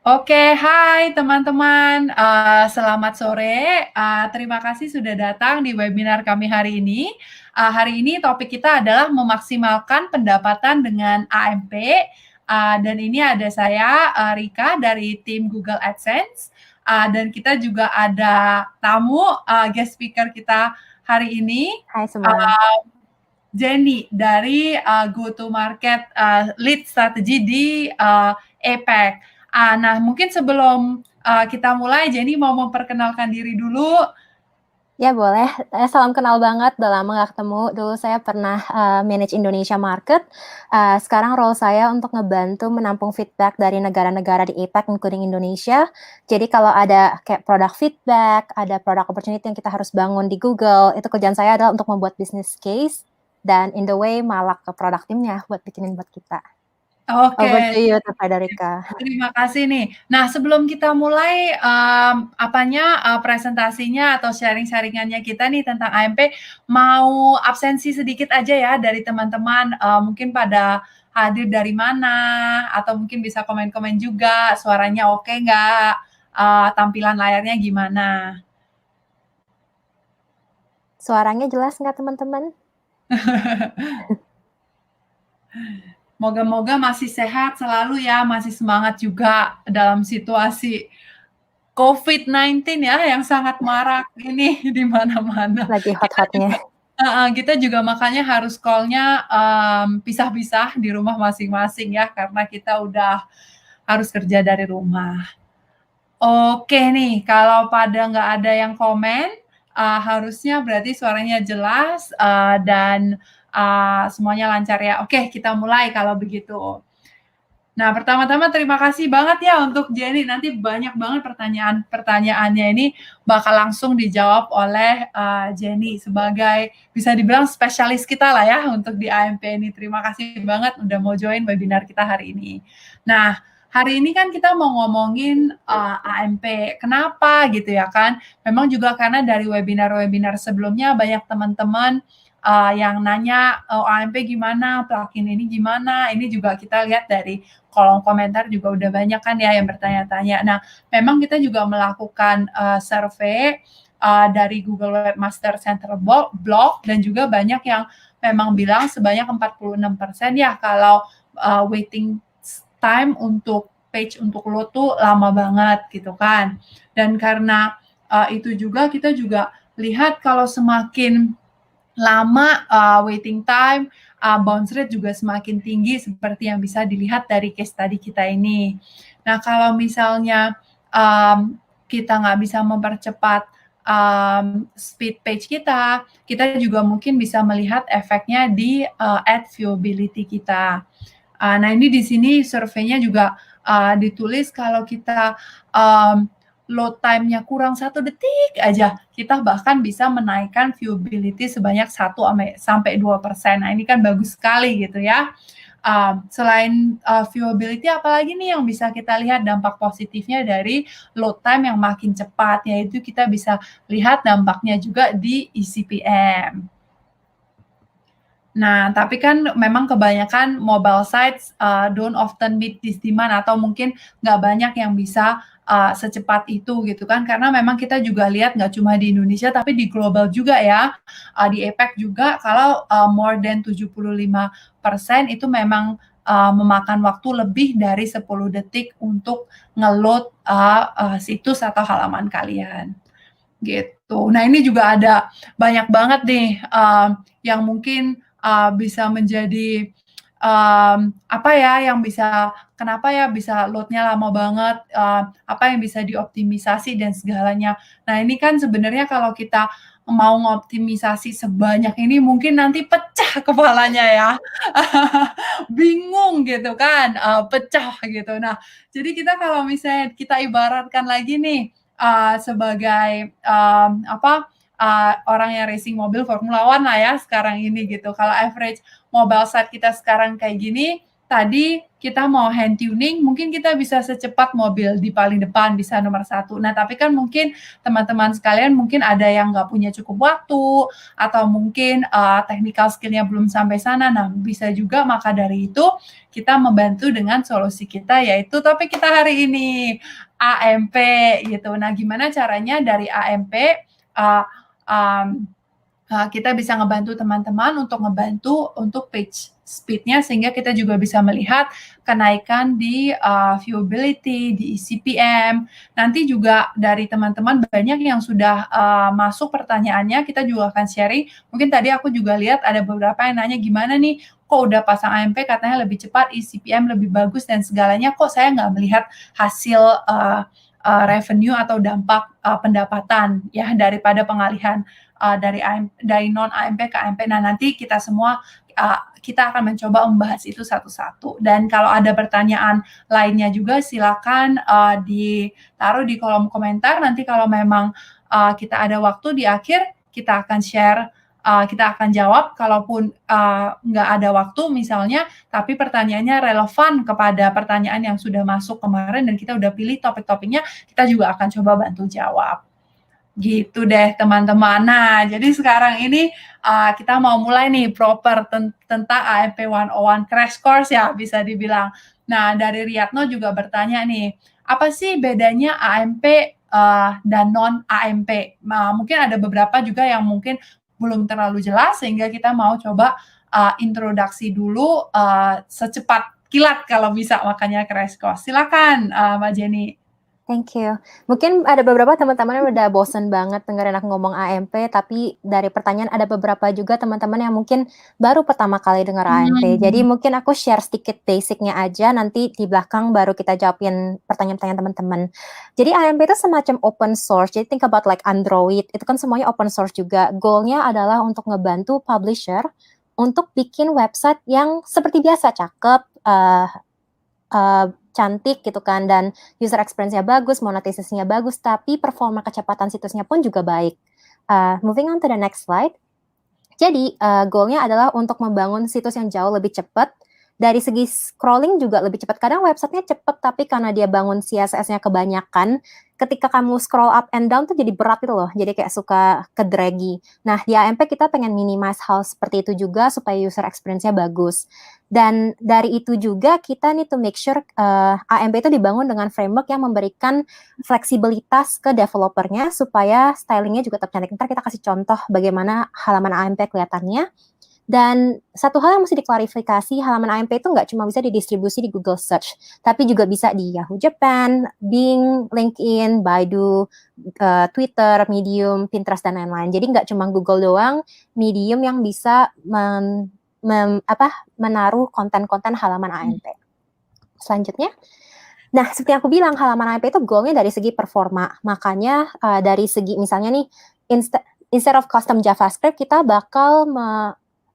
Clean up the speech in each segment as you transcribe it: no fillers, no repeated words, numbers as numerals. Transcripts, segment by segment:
Oke, hai teman-teman, selamat sore, terima kasih sudah datang di webinar kami hari ini. Hari ini topik kita adalah memaksimalkan pendapatan dengan AMP, dan ini ada saya, Rika dari tim Google AdSense, dan kita juga ada tamu, guest speaker kita hari ini, Hai semua. Jenny dari Go-to-Market Lead Strategy di APAC. Nah, mungkin sebelum kita mulai, Jenny mau memperkenalkan diri dulu. Ya boleh, salam kenal banget, udah lama nggak ketemu. Dulu saya pernah manage Indonesia Market. Sekarang role saya untuk ngebantu menampung feedback dari negara-negara di APAC, including Indonesia. Jadi kalau ada kayak produk feedback, ada produk opportunity yang kita harus bangun di Google, itu kerjaan saya adalah untuk membuat business case, dan in the way malak ke produk timnya buat bikinin buat kita. Oke, Over to you, Frederica. terima kasih nih. Nah, sebelum kita mulai presentasinya atau sharing-sharingannya kita nih tentang AMP, mau absensi sedikit aja ya dari teman-teman, mungkin pada hadir dari mana, atau mungkin bisa komen-komen juga, suaranya oke nggak, tampilan layarnya gimana? Suaranya jelas nggak teman-teman? Moga-moga masih sehat selalu ya, masih semangat juga dalam situasi COVID-19 ya, yang sangat marak ini di mana-mana. Lagi Kita hot-hotnya. juga kita juga makanya harus call-nya, pisah-pisah di rumah masing-masing ya, karena kita udah harus kerja dari rumah. Oke nih, kalau pada nggak ada yang komen, harusnya berarti suaranya jelas, dan, semuanya lancar ya. Oke, kita mulai kalau begitu. Nah, pertama-tama terima kasih banget ya untuk Jenny, nanti banyak banget pertanyaannya ini bakal langsung dijawab oleh, Jenny sebagai bisa dibilang spesialis kita lah ya untuk di AMP ini. Terima kasih banget udah mau join webinar kita hari ini. Nah, hari ini kan kita mau ngomongin, AMP, kenapa gitu ya kan. Memang juga karena dari webinar-webinar sebelumnya banyak teman-teman, yang nanya, "AMP gimana? Plugin ini gimana?" Ini juga kita lihat dari kolom komentar juga udah banyak kan ya yang bertanya-tanya. Nah, memang kita juga melakukan survei dari Google Webmaster Center Blog dan juga banyak yang memang bilang sebanyak 46% ya kalau waiting time untuk page untuk load tuh lama banget gitu kan. Dan karena itu juga kita juga lihat kalau semakin lama waiting time, bounce rate juga semakin tinggi seperti yang bisa dilihat dari case study kita ini. Nah, kalau misalnya kita nggak bisa mempercepat speed page kita, kita juga mungkin bisa melihat efeknya di ad viewability kita. Nah, ini di sini surveinya juga ditulis kalau kita load time-nya kurang 1 detik aja, kita bahkan bisa menaikkan viewability sebanyak 1-2%. Nah, ini kan bagus sekali gitu ya. Selain viewability, apalagi nih yang bisa kita lihat dampak positifnya dari load time yang makin cepat, yaitu kita bisa lihat dampaknya juga di eCPM. Nah, tapi kan memang kebanyakan mobile sites, don't often meet this demand atau mungkin nggak banyak yang bisa, secepat itu gitu kan. Karena memang kita juga lihat nggak cuma di Indonesia tapi di global juga ya, di APAC juga kalau, more than 75% itu memang, memakan waktu lebih dari 10 detik untuk nge-load, situs atau halaman kalian, gitu. Nah, ini juga ada banyak banget nih, yang mungkin bisa menjadi apa ya yang bisa kenapa ya bisa load-nya lama banget, apa yang bisa dioptimisasi dan segalanya. Nah, ini kan sebenarnya kalau kita mau ngoptimisasi sebanyak ini mungkin nanti pecah kepalanya ya. Bingung gitu kan, pecah gitu. Nah, jadi kita kalau misalnya kita ibaratkan lagi nih, sebagai, orang yang racing mobil Formula One lah ya sekarang ini gitu. Kalau average mobile site kita sekarang kayak gini, tadi kita mau hand tuning, mungkin kita bisa secepat mobil di paling depan, bisa nomor 1. Nah, tapi kan mungkin teman-teman sekalian mungkin ada yang nggak punya cukup waktu, atau mungkin technical skill-nya belum sampai sana. Nah, bisa juga maka dari itu kita membantu dengan solusi kita, yaitu topik kita hari ini, AMP gitu. Nah, gimana caranya dari AMP kita bisa ngebantu teman-teman untuk page speed-nya, sehingga kita juga bisa melihat kenaikan di viewability, di CPM. Nanti juga dari teman-teman banyak yang sudah masuk pertanyaannya, kita juga akan sharing. Mungkin tadi aku juga lihat ada beberapa yang nanya, gimana nih, kok udah pasang AMP katanya lebih cepat, CPM lebih bagus dan segalanya, kok saya nggak melihat hasil revenue atau dampak pendapatan ya daripada pengalihan dari non AMP ke AMP. Nah, nanti kita semua kita akan mencoba membahas itu satu-satu. Dan kalau ada pertanyaan lainnya juga silakan ditaruh di kolom komentar. Nanti kalau memang kita ada waktu di akhir, kita akan share, kita akan jawab. Kalaupun nggak ada waktu misalnya, tapi pertanyaannya relevan kepada pertanyaan yang sudah masuk kemarin dan kita udah pilih topik-topiknya, kita juga akan coba bantu jawab. Gitu deh teman-teman. Nah, jadi sekarang ini kita mau mulai nih proper tentang AMP 101 crash course ya bisa dibilang. Nah, dari Riyadno juga bertanya nih, apa sih bedanya AMP dan non AMP? Nah, mungkin ada beberapa juga yang mungkin belum terlalu jelas, sehingga kita mau coba introduksi dulu secepat kilat kalau bisa, makanya crash course. Silakan Mbak Jenny. Thank you. Mungkin ada beberapa teman-teman yang udah bosen banget dengerin aku ngomong AMP, tapi dari pertanyaan ada beberapa juga teman-teman yang mungkin baru pertama kali dengar AMP. Jadi mungkin aku share sedikit basic-nya aja, nanti di belakang baru kita jawabin pertanyaan-pertanyaan teman-teman. Jadi AMP itu semacam open source, jadi think about like Android, itu kan semuanya open source juga. Goal-nya adalah untuk ngebantu publisher untuk bikin website yang seperti biasa, cakep, cantik gitu kan, dan user experience-nya bagus, monetisasinya bagus, tapi performa kecepatan situsnya pun juga baik. Moving on to the next slide. Jadi, goal-nya adalah untuk membangun situs yang jauh lebih cepat, dari segi scrolling juga lebih cepat. Kadang website-nya cepat, tapi karena dia bangun CSS-nya kebanyakan, ketika kamu scroll up and down tuh jadi berat gitu loh, jadi kayak suka ke-draggy. Nah, di AMP kita pengen minimize hal seperti itu juga supaya user experience-nya bagus. Dan dari itu juga kita need to make sure AMP itu dibangun dengan framework yang memberikan fleksibilitas ke developernya supaya stylingnya juga tetap cantik. Ntar kita kasih contoh bagaimana halaman AMP kelihatannya. Dan satu hal yang mesti diklarifikasi, halaman AMP itu nggak cuma bisa didistribusi di Google Search, tapi juga bisa di Yahoo Japan, Bing, LinkedIn, Baidu, Twitter, Medium, Pinterest, dan lain-lain. Jadi nggak cuma Google doang, Medium yang bisa menaruh konten-konten halaman AMP. Selanjutnya, nah seperti yang aku bilang, halaman AMP itu goalnya dari segi performa. Makanya dari segi misalnya nih, instead of custom JavaScript, kita bakal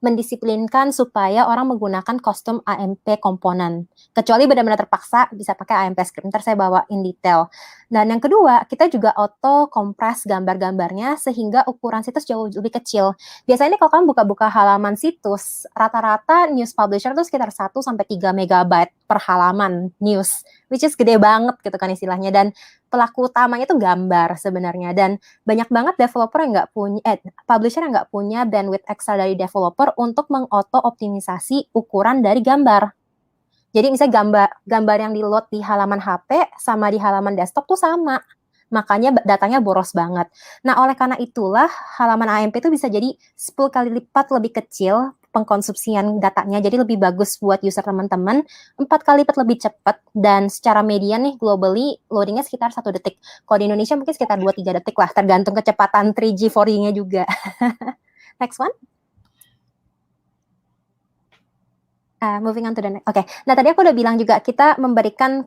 mendisiplinkan supaya orang menggunakan custom AMP komponen. Kecuali benar-benar terpaksa bisa pakai AMP script. Ntar saya bawa in detail. Dan yang kedua, kita juga auto compress gambar-gambarnya sehingga ukuran situs jauh lebih kecil. Biasanya kalau kamu buka-buka halaman situs, rata-rata news publisher itu sekitar 1-3 megabyte per halaman news, which is gede banget gitu kan istilahnya. Dan pelaku utamanya itu gambar sebenarnya, dan banyak banget developer yang nggak punya, publisher yang nggak punya bandwidth ekstra dari developer untuk mengauto optimisasi ukuran dari gambar. Jadi misalnya gambar yang di load di halaman HP sama di halaman desktop tuh sama, makanya datanya boros banget. Nah, oleh karena itulah halaman AMP itu bisa jadi 10 kali lipat lebih kecil pengkonsumsian datanya, jadi lebih bagus buat user teman-teman, 4 kali lipat lebih cepat, dan secara median nih globally loadingnya sekitar 1 detik. Kalau di Indonesia mungkin sekitar 2-3 detik lah, tergantung kecepatan 3G, 4G-nya juga. Next one. Moving on to the next. Oke. Nah, tadi aku udah bilang juga kita memberikan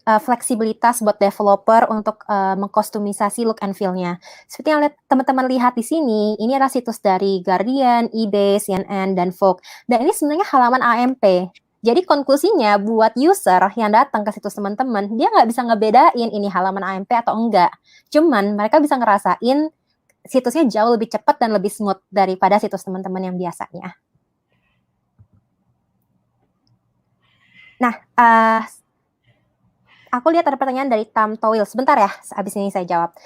fleksibilitas buat developer untuk mengkostumisasi look and feel-nya. Seperti yang teman-teman lihat di sini, ini adalah situs dari Guardian, eBay, CNN, dan Vogue. Dan ini sebenarnya halaman AMP. Jadi konklusinya buat user yang datang ke situs teman-teman, dia nggak bisa ngebedain ini halaman AMP atau enggak. Cuman mereka bisa ngerasain situsnya jauh lebih cepat dan lebih smooth daripada situs teman-teman yang biasanya. Nah, aku lihat ada pertanyaan dari Tam Toil. Sebentar ya, abis ini saya jawab.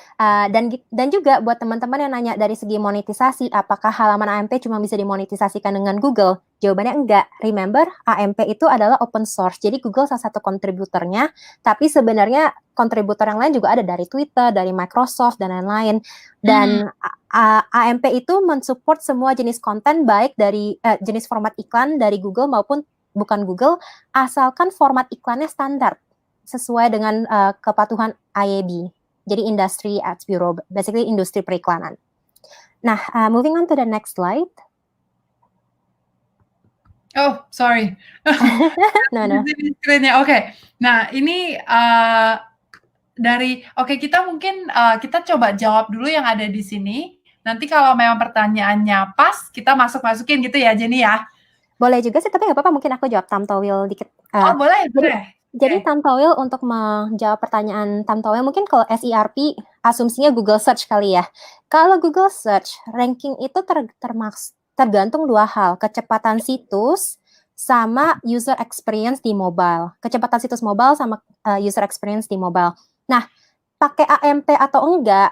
Dan juga buat teman-teman yang nanya dari segi monetisasi, apakah halaman AMP cuma bisa dimonetisasikan dengan Google? Jawabannya enggak. Remember, AMP itu adalah open source. Jadi Google salah satu kontributornya, tapi sebenarnya kontributor yang lain juga ada dari Twitter, dari Microsoft, dan lain-lain. Dan AMP itu mensupport semua jenis konten, baik dari jenis format iklan dari Google maupun bukan Google, asalkan format iklannya standar sesuai dengan kepatuhan IAB. Jadi Industry Ads Bureau, basically industri periklanan. Nah, moving on to the next slide. Oh, sorry. No. Screen-nya. Oke. Nah, ini kita mungkin kita coba jawab dulu yang ada di sini. Nanti kalau memang pertanyaannya pas, kita masukin gitu ya, Jenny ya. Boleh juga sih, tapi nggak apa-apa. Mungkin aku jawab Tam Toil dikit. Boleh. Jadi Tam Toil, untuk menjawab pertanyaan Tam Toil, mungkin kalau SERP asumsinya Google Search kali ya. Kalau Google Search, ranking itu tergantung dua hal, kecepatan situs sama user experience di mobile. Kecepatan situs mobile sama user experience di mobile. Nah, pakai AMP atau enggak,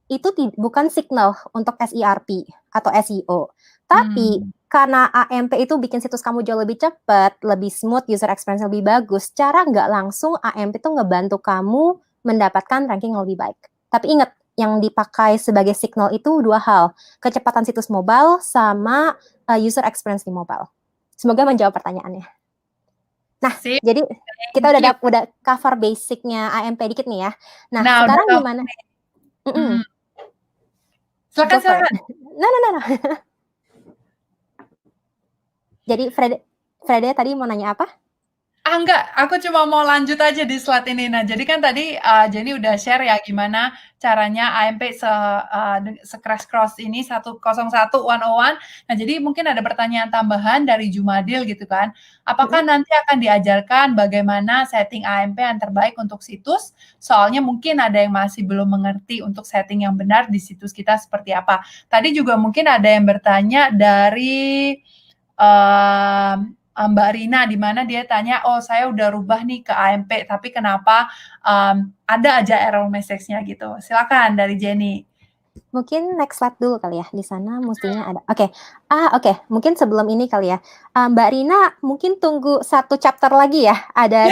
itu bukan signal untuk SERP atau SEO. Tapi karena AMP itu bikin situs kamu jauh lebih cepat, lebih smooth, user experience lebih bagus, cara nggak langsung AMP itu ngebantu kamu mendapatkan ranking yang lebih baik. Tapi ingat, yang dipakai sebagai signal itu dua hal, kecepatan situs mobile sama user experience di mobile. Semoga menjawab pertanyaannya. Nah, jadi kita udah cover basicnya AMP dikit nih ya. Nah sekarang gimana? Silakan. No. Jadi Frede tadi mau nanya apa? Enggak, aku cuma mau lanjut aja di slide ini. Nah, jadi kan tadi Jenny udah share ya gimana caranya AMP se-crash ini 101 101. Nah, jadi mungkin ada pertanyaan tambahan dari Jumadil gitu kan. Apakah nanti akan diajarkan bagaimana setting AMP yang terbaik untuk situs? Soalnya mungkin ada yang masih belum mengerti untuk setting yang benar di situs kita seperti apa. Tadi juga mungkin ada yang bertanya dari Mbak Rina, di mana dia tanya, saya udah rubah nih ke AMP, tapi kenapa ada aja error message-nya gitu. Silakan dari Jenny. Mungkin next slide dulu kali ya, di sana mestinya ada. Oke. Mungkin sebelum ini kali ya, Mbak Rina mungkin tunggu satu chapter lagi ya, ada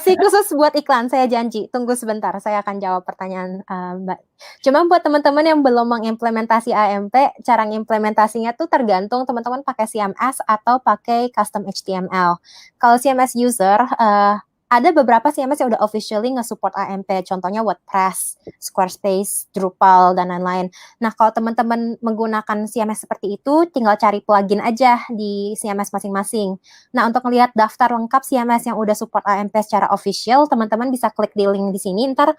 sesi khusus buat iklan, saya janji. Tunggu sebentar, saya akan jawab pertanyaan Mbak. Cuma buat teman-teman yang belum mengimplementasi AMP, cara ngimplementasinya tuh tergantung teman-teman pakai CMS atau pakai custom HTML. Kalau CMS user, ada beberapa CMS yang udah officially nge-support AMP, contohnya WordPress, Squarespace, Drupal, dan lain-lain. Nah, kalau teman-teman menggunakan CMS seperti itu, tinggal cari plugin aja di CMS masing-masing. Nah, untuk melihat daftar lengkap CMS yang udah support AMP secara official, teman-teman bisa klik di link di sini. Ntar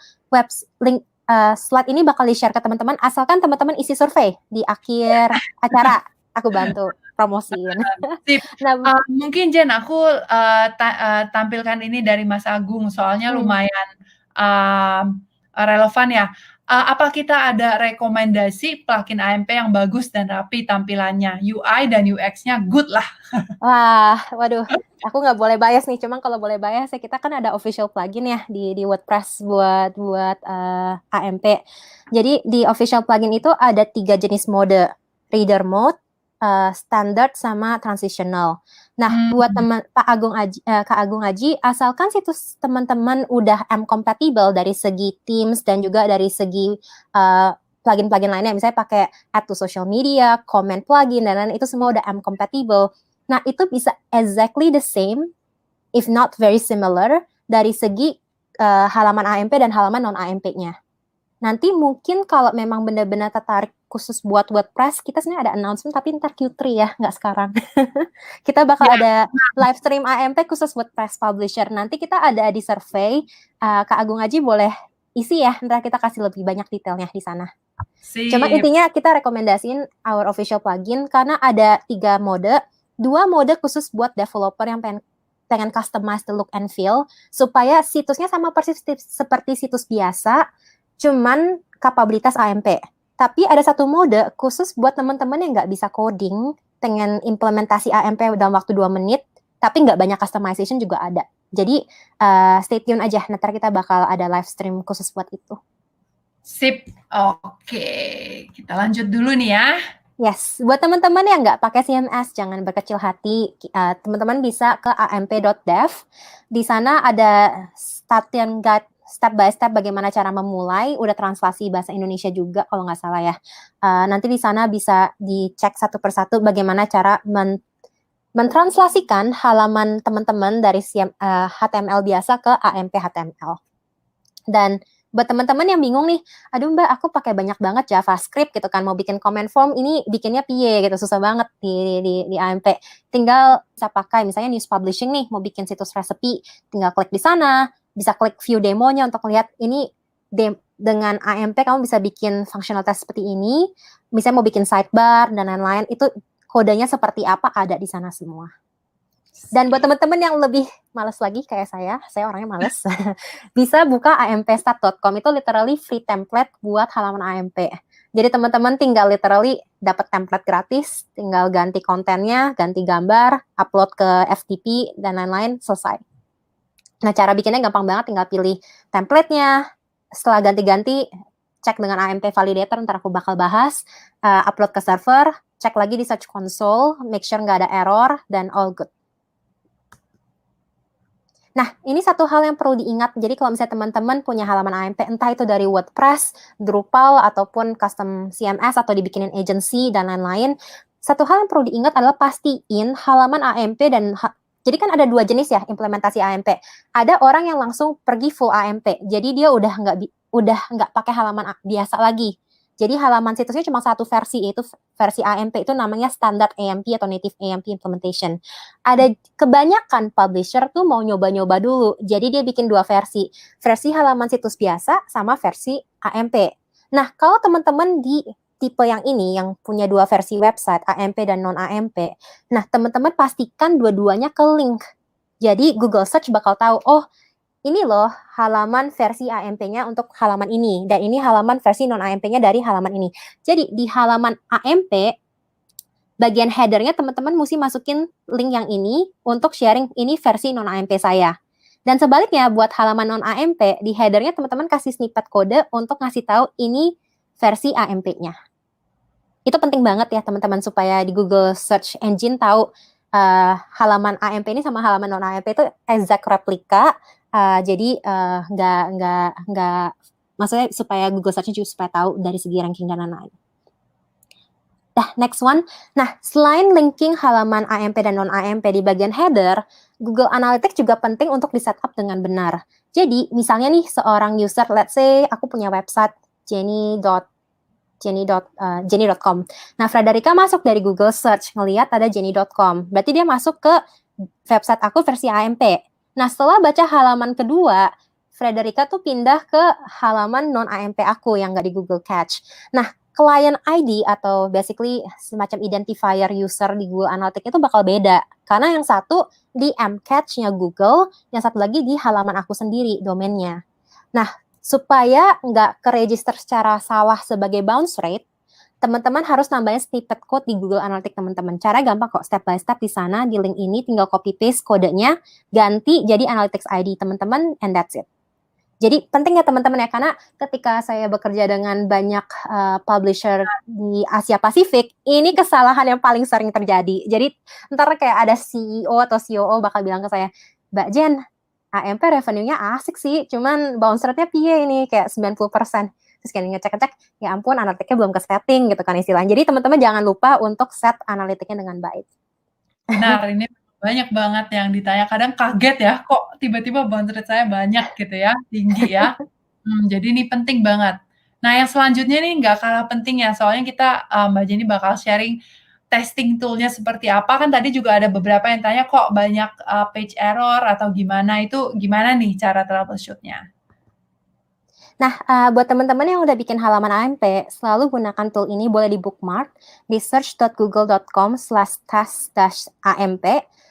link slide ini bakal di-share ke teman-teman, asalkan teman-teman isi survei di akhir acara. Aku bantu promosiin. Nah, mungkin Jen, aku tampilkan ini dari Mas Agung, soalnya lumayan relevan ya. Apa kita ada rekomendasi plugin AMP yang bagus dan rapi tampilannya? UI dan UX-nya good lah. Wah, waduh, aku nggak boleh bias nih. Cuma kalau boleh bias ya, kita kan ada official plugin ya di WordPress buat AMP. Jadi di official plugin itu ada 3 jenis mode, reader mode, standard sama transitional. Nah, buat Kak Agung Aji, asalkan situs teman-teman udah M-compatible dari segi Themes dan juga dari segi plugin-plugin lainnya, misalnya pakai add to social media, comment plugin, dan lain-lain, itu semua udah M-compatible. Nah, itu bisa exactly the same, if not very similar, dari segi halaman AMP dan halaman non-AMP-nya. Nanti mungkin kalau memang benar-benar tertarik khusus buat WordPress, kita sebenarnya ada announcement, tapi ntar Q3 ya, nggak sekarang. Kita bakal ada live stream AMP khusus WordPress Publisher. Nanti kita ada di survey, Kak Agung Aji boleh isi ya, ntar kita kasih lebih banyak detailnya di sana. Cuma intinya kita rekomendasiin our official plugin, karena ada 3 mode, 2 mode khusus buat developer yang pengen customize the look and feel, supaya situsnya sama persis seperti situs biasa, cuman kapabilitas AMP. Tapi ada 1 mode khusus buat teman-teman yang nggak bisa coding, pengen implementasi AMP dalam waktu 2 menit, tapi nggak banyak customization juga ada. Jadi stay tune aja, nanti kita bakal ada live stream khusus buat itu. Sip, oke. Kita lanjut dulu nih ya. Yes, buat teman-teman yang nggak pakai CMS, jangan berkecil hati. Teman-teman bisa ke amp.dev. Di sana ada starting guide step by step bagaimana cara memulai. Udah translasi bahasa Indonesia juga kalau nggak salah ya. Nanti di sana bisa dicek satu persatu bagaimana cara mentranslasikan halaman teman-teman dari HTML biasa ke AMP HTML. Dan buat teman-teman yang bingung nih, aduh Mbak, aku pakai banyak banget JavaScript gitu kan, mau bikin comment form, ini bikinnya piye gitu, susah banget di AMP. Tinggal bisa pakai, misalnya news publishing nih, mau bikin situs resepi, tinggal klik di sana, bisa klik view demonya untuk lihat ini dengan AMP kamu bisa bikin functionalitas seperti ini, misalnya mau bikin sidebar dan lain-lain, itu kodenya seperti apa ada di sana semua. Dan buat teman-teman yang lebih males lagi kayak saya orangnya males, bisa buka ampstat.com, itu literally free template buat halaman AMP. Jadi teman-teman tinggal literally dapat template gratis, tinggal ganti kontennya, ganti gambar, upload ke FTP, dan lain-lain, selesai. Nah, cara bikinnya gampang banget, tinggal pilih template-nya, setelah ganti-ganti, cek dengan AMP validator, ntar aku bakal bahas, upload ke server, cek lagi di Search Console, make sure nggak ada error, dan all good. Nah, ini satu hal yang perlu diingat. Jadi kalau misalnya teman-teman punya halaman AMP, entah itu dari WordPress, Drupal, ataupun custom CMS, atau dibikinin agency, dan lain-lain, satu hal yang perlu diingat adalah pastiin halaman AMP dan jadi kan ada dua jenis ya implementasi AMP. Ada orang yang langsung pergi full AMP, jadi dia udah nggak pakai halaman biasa lagi. Jadi halaman situsnya cuma satu versi, yaitu versi AMP, itu namanya standard AMP atau native AMP implementation. Ada kebanyakan publisher tuh mau nyoba-nyoba dulu, jadi dia bikin dua versi halaman situs biasa sama versi AMP. Nah, kalau teman-teman di tipe yang ini, yang punya dua versi website, AMP dan non-AMP, nah teman-teman pastikan dua-duanya ke link. Jadi Google Search bakal tahu, oh ini loh halaman versi AMP-nya untuk halaman ini, dan ini halaman versi non-AMP-nya dari halaman ini. Jadi di halaman AMP, bagian header-nya teman-teman mesti masukin link yang ini untuk sharing ini versi non-AMP saya. Dan sebaliknya buat halaman non-AMP, di header-nya teman-teman kasih snippet kode untuk ngasih tahu ini versi AMP-nya. Itu penting banget ya teman-teman supaya di Google Search Engine tahu halaman AMP ini sama halaman non-AMP itu exact replika. Jadi nggak maksudnya supaya Google Search juga supaya tahu dari segi ranking dan lain-lain. Nah, next one. Nah, selain linking halaman AMP dan non-AMP di bagian header, Google Analytics juga penting untuk di-setup dengan benar. Jadi, misalnya nih, seorang user, let's say aku punya website jenny.com. Nah, Frederica masuk dari Google Search, ngelihat ada jenny.com. Berarti dia masuk ke website aku versi AMP. Nah, setelah baca halaman kedua, Frederica tuh pindah ke halaman non-AMP aku yang nggak di Google Cache. Nah, client ID atau basically semacam identifier user di Google Analytics itu bakal beda. Karena yang satu di mCache-nya Google, yang satu lagi di halaman aku sendiri, domainnya. Nah, supaya nggak ke-register secara salah sebagai bounce rate, teman-teman harus nambahin snippet code di Google Analytics teman-teman. Cara gampang kok, step by step di sana, di link ini tinggal copy paste kodenya, ganti jadi Analytics ID teman-teman, and that's it. Jadi penting ya teman-teman ya, karena ketika saya bekerja dengan banyak publisher di Asia Pasifik, ini kesalahan yang paling sering terjadi. Jadi ntar kayak ada CEO atau COO bakal bilang ke saya, Mbak Jen, AMP revenue-nya asik sih, cuman bounce rate-nya piye ini, kayak 90%. Terus kayak ngecek-ngecek, ya ampun analitiknya belum ke setting gitu kan istilahnya. Jadi teman-teman jangan lupa untuk set analitiknya dengan baik. Benar, ini banyak banget yang ditanya, kadang kaget ya, kok tiba-tiba bounce rate saya banyak gitu ya, tinggi ya. Jadi ini penting banget. Nah, yang selanjutnya nih nggak kalah penting ya, soalnya kita, Mbak Jenny bakal sharing testing tool-nya seperti apa, kan tadi juga ada beberapa yang tanya, kok banyak, page error atau gimana, itu gimana nih cara troubleshoot-nya? Nah, buat teman-teman yang udah bikin halaman AMP, selalu gunakan tool ini, boleh di bookmark di search.google.com/test-amp.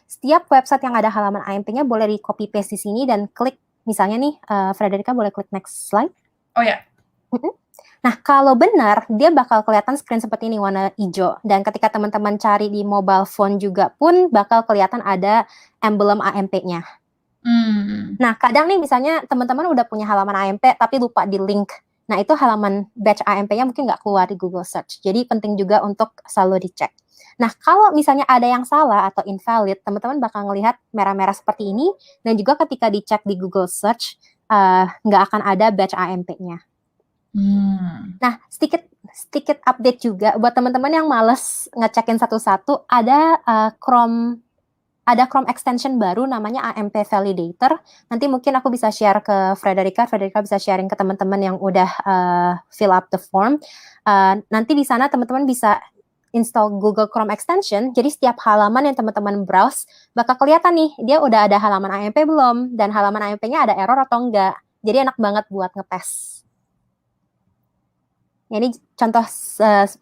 Setiap website yang ada halaman AMP-nya boleh di copy paste di sini dan klik, misalnya nih, Frederica boleh klik next slide. Oh ya. Nah, kalau benar, dia bakal kelihatan screen seperti ini, warna hijau. Dan ketika teman-teman cari di mobile phone juga pun bakal kelihatan ada emblem AMP-nya. Nah, kadang nih misalnya teman-teman udah punya halaman AMP tapi lupa di link. Nah, itu halaman batch AMP-nya mungkin nggak keluar di Google Search. Jadi penting juga untuk selalu dicek. Nah, kalau misalnya ada yang salah atau invalid, teman-teman bakal ngelihat merah-merah seperti ini. Dan juga ketika dicek di Google Search, nggak akan ada batch AMP-nya. Nah, sedikit update juga buat teman-teman yang males ngecekin satu-satu, ada Chrome extension baru namanya AMP Validator. Nanti mungkin aku bisa share ke Frederica bisa sharing ke teman-teman yang udah fill up the form. Nanti di sana teman-teman bisa install Google Chrome extension. Jadi setiap halaman yang teman-teman browse bakal kelihatan nih, dia udah ada halaman AMP belum, dan halaman AMP-nya ada error atau enggak. Jadi enak banget buat ngetes. Ya, ini contoh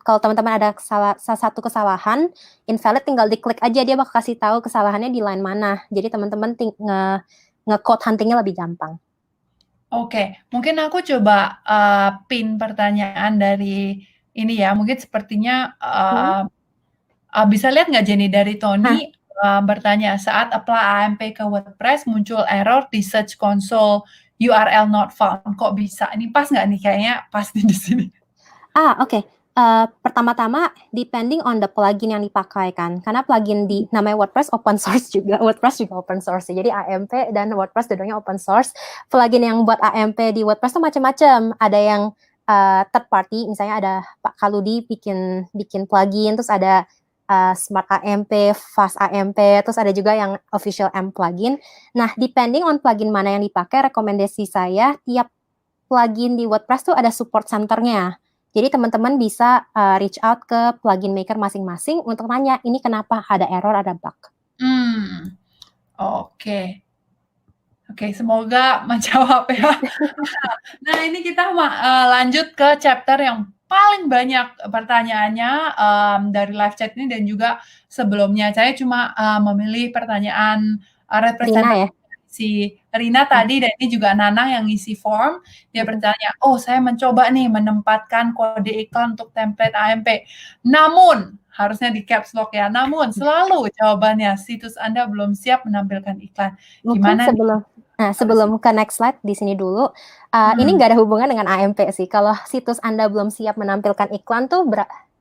kalau teman-teman ada salah satu kesalahan, invalid, tinggal diklik aja, dia bakal kasih tahu kesalahannya di line mana. Jadi teman-teman nge-code huntingnya lebih gampang. Oke, mungkin aku coba pin pertanyaan dari ini ya, mungkin sepertinya bisa lihat nggak Jenny, dari Tony bertanya, saat apply AMP ke WordPress muncul error di Search Console URL not found. Kok bisa? Ini pas nggak nih? Kayaknya pas nih di sini. Oke. Pertama-tama depending on the plugin yang dipakai kan, karena plugin di namanya WordPress open source juga, WordPress juga open source, jadi AMP dan WordPress dua-duanya open source. Plugin yang buat AMP di WordPress tuh macam-macam, ada yang third party, misalnya ada Pak Kaludi bikin plugin, terus ada Smart AMP, Fast AMP, terus ada juga yang official AMP plugin. Nah, depending on plugin mana yang dipakai, rekomendasi saya tiap plugin di WordPress tuh ada support center-nya. Jadi teman-teman bisa reach out ke plugin maker masing-masing untuk nanya, ini kenapa ada error, ada bug. Oke. Oke, semoga menjawab ya. Nah, ini kita lanjut ke chapter yang paling banyak pertanyaannya dari live chat ini dan juga sebelumnya. Saya cuma memilih pertanyaan representatif si Rina tadi, dan ini juga Nanang yang ngisi form. Dia bertanya, saya mencoba nih menempatkan kode iklan untuk template AMP. Namun, harusnya di caps lock ya, namun selalu jawabannya situs Anda belum siap menampilkan iklan. Mungkin Gimana sebelum ke next slide di sini dulu, ini nggak ada hubungan dengan AMP sih. Kalau situs Anda belum siap menampilkan iklan tuh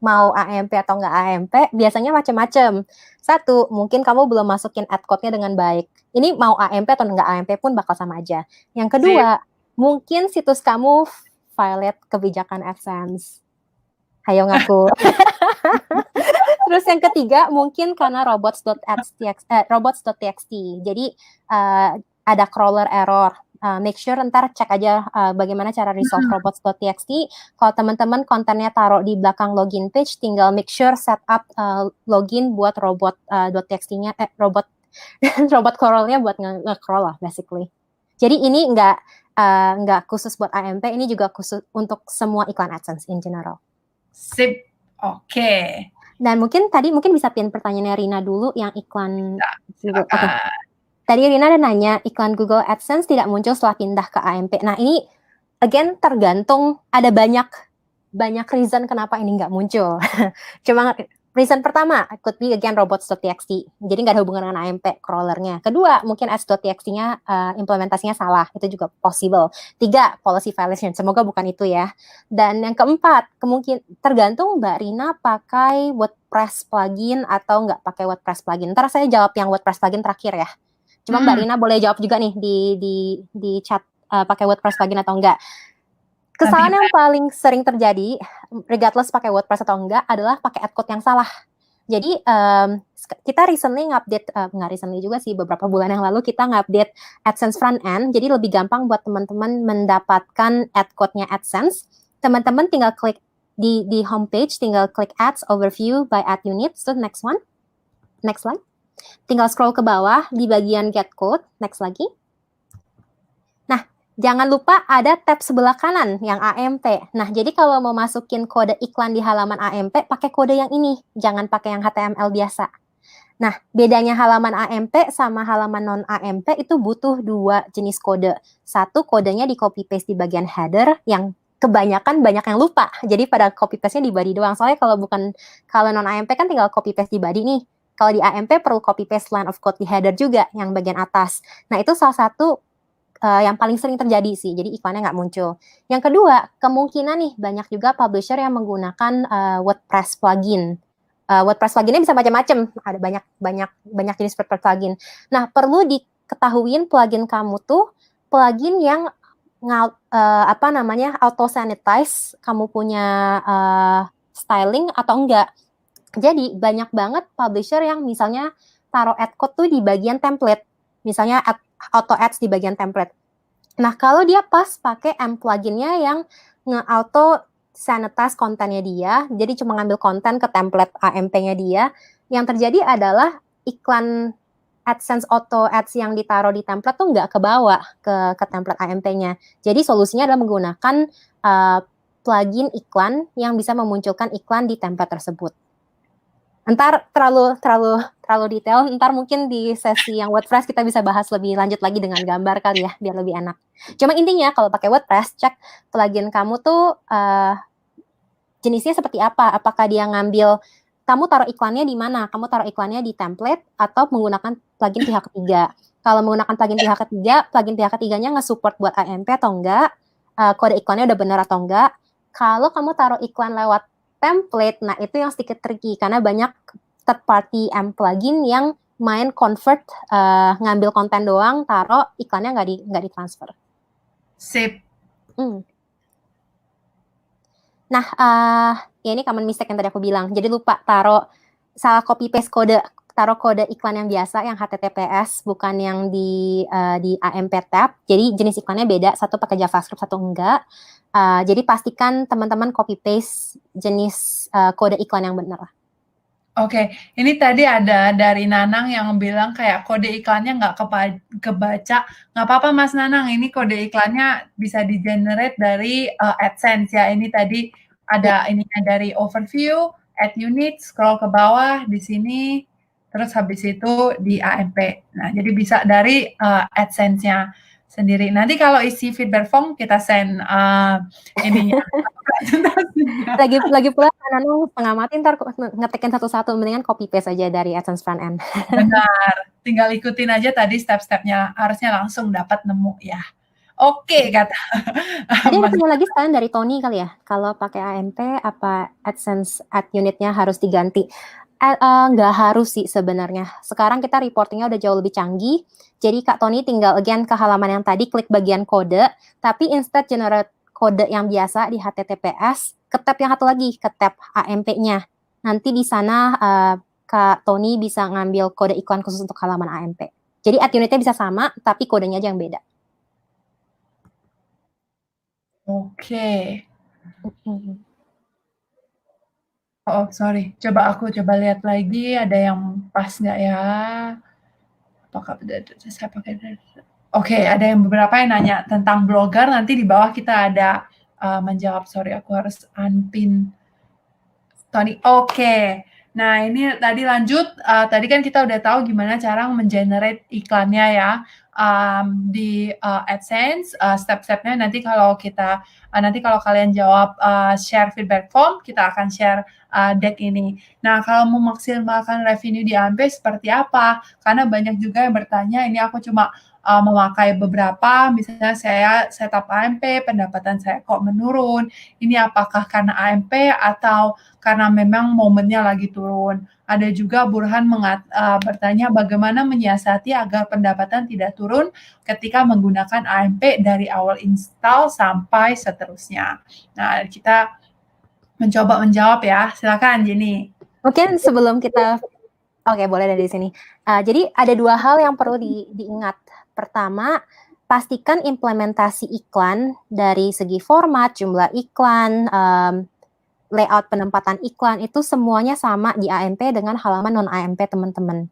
mau AMP atau nggak AMP, biasanya macam-macam. Satu, mungkin kamu belum masukin ad code-nya dengan baik. Ini mau AMP atau nggak AMP pun bakal sama aja. Yang kedua, mungkin situs kamu violate kebijakan AdSense. Hayo ngaku. Terus yang ketiga, mungkin karena robots.txt. Jadi ada crawler error. Make sure ntar cek aja bagaimana cara resolve robots.txt. Kalau teman-teman kontennya taruh di belakang login page, tinggal make sure set up login buat robot.txt-nya, robot crawlernya buat nge-crawl lah basically. Jadi ini nggak khusus buat AMP, ini juga khusus untuk semua iklan AdSense in general. Sip, oke. Dan mungkin bisa pin pertanyaannya Rina dulu yang iklan Google. Oke. Tadi Rina ada nanya, iklan Google AdSense tidak muncul setelah pindah ke AMP. Nah, ini again tergantung, ada banyak reason kenapa ini nggak muncul. Cuma reason pertama could be again robots.txt. Jadi nggak ada hubungan dengan AMP crawlernya. Kedua, mungkin ads.txt-nya implementasinya salah. Itu juga possible. 3, policy violation. Semoga bukan itu ya. Dan yang keempat, kemungkinan tergantung Mbak Rina pakai WordPress plugin atau nggak pakai WordPress plugin. Ntar saya jawab yang WordPress plugin terakhir ya. Cuma Mbak Rina boleh jawab juga nih di chat pakai WordPress plugin atau enggak. Kesalahan yang paling sering terjadi, regardless pakai WordPress atau enggak, adalah pakai ad code yang salah. Jadi kita recently ngupdate, nggak recently juga sih, beberapa bulan yang lalu kita ngupdate AdSense front end. Jadi lebih gampang buat teman-teman mendapatkan ad code-nya AdSense. Teman-teman tinggal klik di homepage, tinggal klik Ads Overview by Ad Unit. So next slide. Tinggal scroll ke bawah di bagian Get Code, next lagi. Nah, jangan lupa ada tab sebelah kanan yang AMP. Nah, jadi kalau mau masukin kode iklan di halaman AMP, pakai kode yang ini, jangan pakai yang HTML biasa. Nah, bedanya halaman AMP sama halaman non-AMP itu butuh 2 jenis kode. Satu, kodenya di copy paste di bagian header, yang kebanyakan banyak yang lupa. Jadi pada copy paste-nya di body doang. Soalnya kalau non AMP kan tinggal copy paste di body nih. Kalau di AMP perlu copy paste line of code di header juga yang bagian atas. Nah, itu salah satu yang paling sering terjadi sih. Jadi iklannya nggak muncul. Yang kedua, kemungkinan nih banyak juga publisher yang menggunakan WordPress plugin. WordPress pluginnya bisa macam-macam. Ada banyak jenis WordPress plugin. Nah, perlu diketahuin plugin kamu tuh plugin yang auto sanitize kamu punya styling atau enggak. Jadi banyak banget publisher yang misalnya taruh ad code tuh di bagian template. Misalnya auto ads di bagian template. Nah, kalau dia pas pakai pluginnya yang nge-auto sanitize kontennya dia, jadi cuma ngambil konten ke template AMP-nya dia, yang terjadi adalah iklan AdSense Auto Ads yang ditaruh di template tuh nggak kebawa ke template AMP-nya. Jadi solusinya adalah menggunakan plugin iklan yang bisa memunculkan iklan di template tersebut. Entar terlalu detail, entar mungkin di sesi yang WordPress kita bisa bahas lebih lanjut lagi dengan gambar kali ya, biar lebih enak. Cuma intinya kalau pakai WordPress, cek plugin kamu tuh jenisnya seperti apa. Apakah dia ngambil, kamu taruh iklannya di mana? Kamu taruh iklannya di template atau menggunakan plugin pihak ketiga. Kalau menggunakan plugin pihak ketiganya nge-support buat AMP atau enggak, kode iklannya udah benar atau enggak. Kalau kamu taruh iklan lewat template, nah itu yang sedikit tricky karena banyak third party plugin yang main convert, ngambil konten doang, taruh iklannya nggak ditransfer. Sip. Nah, ya ini common mistake yang tadi aku bilang. Jadi lupa salah copy paste taruh kode iklan yang biasa yang HTTPS bukan yang di AMP tab. Jadi jenis iklannya beda, satu pakai JavaScript, satu enggak. Jadi pastikan teman-teman copy paste jenis kode iklan yang benar. Oke, ini tadi ada dari Nanang yang bilang kayak kode iklannya nggak kebaca. Nggak apa-apa Mas Nanang, ini kode iklannya bisa di-generate dari AdSense ya. Ini tadi ada ininya dari overview, add unit, scroll ke bawah di sini, terus habis itu di AMP. Nah, jadi bisa dari AdSense-nya sendiri. Nanti kalau isi feedback form kita send ininya. Lagi pula Nanang pengamati ntar ngetekin satu-satu, mendingan copy paste aja dari AdSense front end. Benar, tinggal ikutin aja tadi step-stepnya, harusnya langsung dapat nemu ya. Oke, kata Tadi ada pertanyaan lagi sekalian dari Tony kali ya, kalau pakai AMP apa AdSense ad unitnya harus diganti? Nggak harus sih sebenarnya. Sekarang kita reportingnya udah jauh lebih canggih, jadi Kak Tony tinggal again ke halaman yang tadi, klik bagian kode, tapi instead generate kode yang biasa di HTTPS, ke tab yang satu lagi, ke tab AMP-nya. Nanti di sana Kak Tony bisa ngambil kode iklan khusus untuk halaman AMP. Jadi ad unitnya bisa sama, tapi kodenya aja yang beda. Oke. Oh, sorry. Aku coba lihat lagi ada yang pas nggak ya? Apakah saya pakai Oke, ada yang beberapa yang nanya tentang blogger, nanti di bawah kita ada menjawab. Sorry, aku harus unpin Tony. Oke. Nah, ini tadi lanjut, tadi kan kita udah tahu gimana cara mengenerate iklannya ya, di AdSense, step-stepnya nanti kalau kalian jawab share feedback form, kita akan share deck ini. Nah, kalau memaksimalkan revenue di AMP seperti apa? Karena banyak juga yang bertanya, ini aku cuma memakai beberapa, misalnya saya setup AMP, pendapatan saya kok menurun, ini apakah karena AMP atau karena memang momennya lagi turun. Ada juga Burhan bertanya bagaimana menyiasati agar pendapatan tidak turun ketika menggunakan AMP dari awal install sampai seterusnya. Nah, kita mencoba menjawab ya. Silakan Jenny. Mungkin sebelum kita boleh dari sini. Jadi ada dua hal yang perlu diingat. Pertama, pastikan implementasi iklan dari segi format, jumlah iklan, layout penempatan iklan itu semuanya sama di AMP dengan halaman non-AMP teman-teman.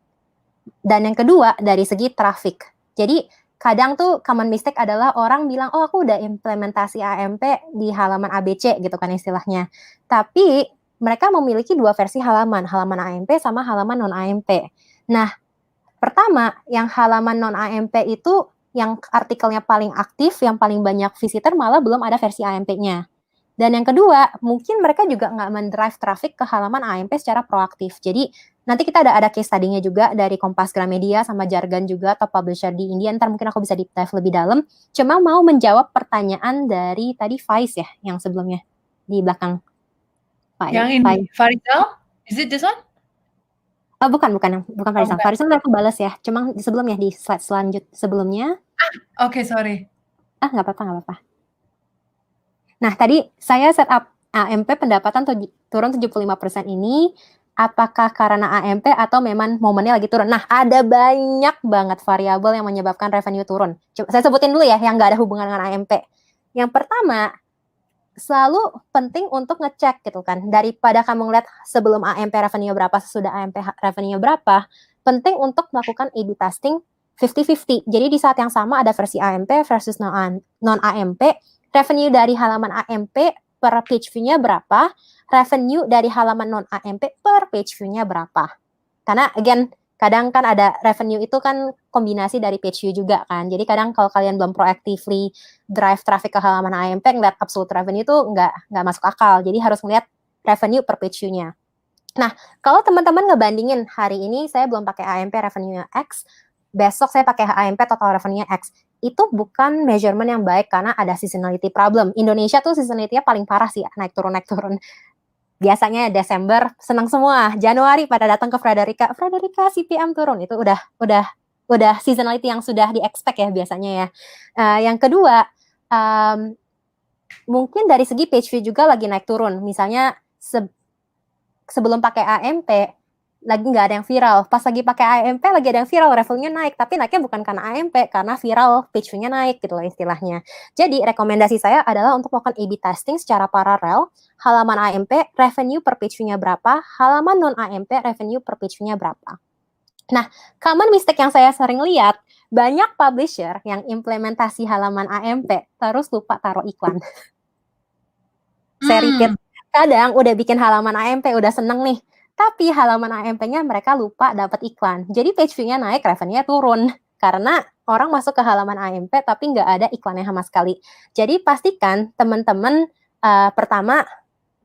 Dan yang kedua, dari segi traffic. Jadi kadang tuh common mistake adalah orang bilang, oh aku udah implementasi AMP di halaman ABC gitu kan istilahnya. Tapi mereka memiliki dua versi halaman AMP sama halaman non-AMP. Nah, pertama, yang halaman non-AMP itu yang artikelnya paling aktif, yang paling banyak visitor malah belum ada versi AMP-nya. Dan yang kedua, mungkin mereka juga nggak mendrive traffic ke halaman AMP secara proaktif. Jadi nanti kita ada case study-nya juga dari Kompas Gramedia sama Jargon juga, top publisher di India. Ntar mungkin aku bisa deep dive lebih dalam. Cuma mau menjawab pertanyaan dari tadi Faiz ya, yang sebelumnya di belakang. Yang ini, Farizal? Is it this one? Oh, bukan Farizal. bukan. Farizal udah aku balas ya. Cuma sebelumnya di slide selanjutnya sebelumnya. Oke, sorry. Nggak apa-apa. Nah, tadi saya setup AMP pendapatan turun 75% ini, apakah karena AMP atau memang momennya lagi turun? Nah, ada banyak banget variabel yang menyebabkan revenue turun. Coba saya sebutin dulu ya, yang nggak ada hubungan dengan AMP. Yang pertama, selalu penting untuk ngecek gitu kan. Daripada kamu ngeliat sebelum AMP revenue berapa, sesudah AMP revenue berapa, penting untuk melakukan A/B testing 50-50. Jadi di saat yang sama ada versi AMP versus non-AMP, revenue dari halaman AMP per page view-nya berapa, revenue dari halaman non-AMP per page view-nya berapa. Karena again, kadang kan ada revenue itu kan kombinasi dari page view juga kan. Jadi kadang kalau kalian belum proactively drive traffic ke halaman AMP, ngeliat absolute revenue itu nggak masuk akal. Jadi harus ngeliat revenue per page view-nya. Nah, kalau teman-teman ngebandingin hari ini saya belum pakai AMP revenue-nya X, besok saya pakai AMP total revenue-nya X. Itu bukan measurement yang baik karena ada seasonality problem. Indonesia tuh seasonality-nya paling parah sih, naik turun. Biasanya Desember senang semua, Januari pada datang ke Frederica CPM turun. Itu udah seasonality yang sudah di-expect ya biasanya ya. Yang kedua, mungkin dari segi page view juga lagi naik turun. Misalnya sebelum pakai AMP lagi nggak ada yang viral, pas lagi pakai AMP lagi ada yang viral, revenue-nya naik, tapi naiknya bukan karena AMP, karena viral, page view-nya naik gitu loh istilahnya. Jadi rekomendasi saya adalah untuk melakukan A/B testing secara paralel, halaman AMP revenue per page view-nya berapa, halaman non AMP revenue per page view-nya berapa. Nah, common mistake yang saya sering lihat, banyak publisher yang implementasi halaman AMP terus lupa taruh iklan. Saya repeat, kadang udah bikin halaman AMP, udah seneng nih, tapi halaman AMP-nya mereka lupa dapat iklan. Jadi page view-nya naik, revenue-nya turun. Karena orang masuk ke halaman AMP tapi nggak ada iklannya sama sekali. Jadi pastikan teman-teman pertama,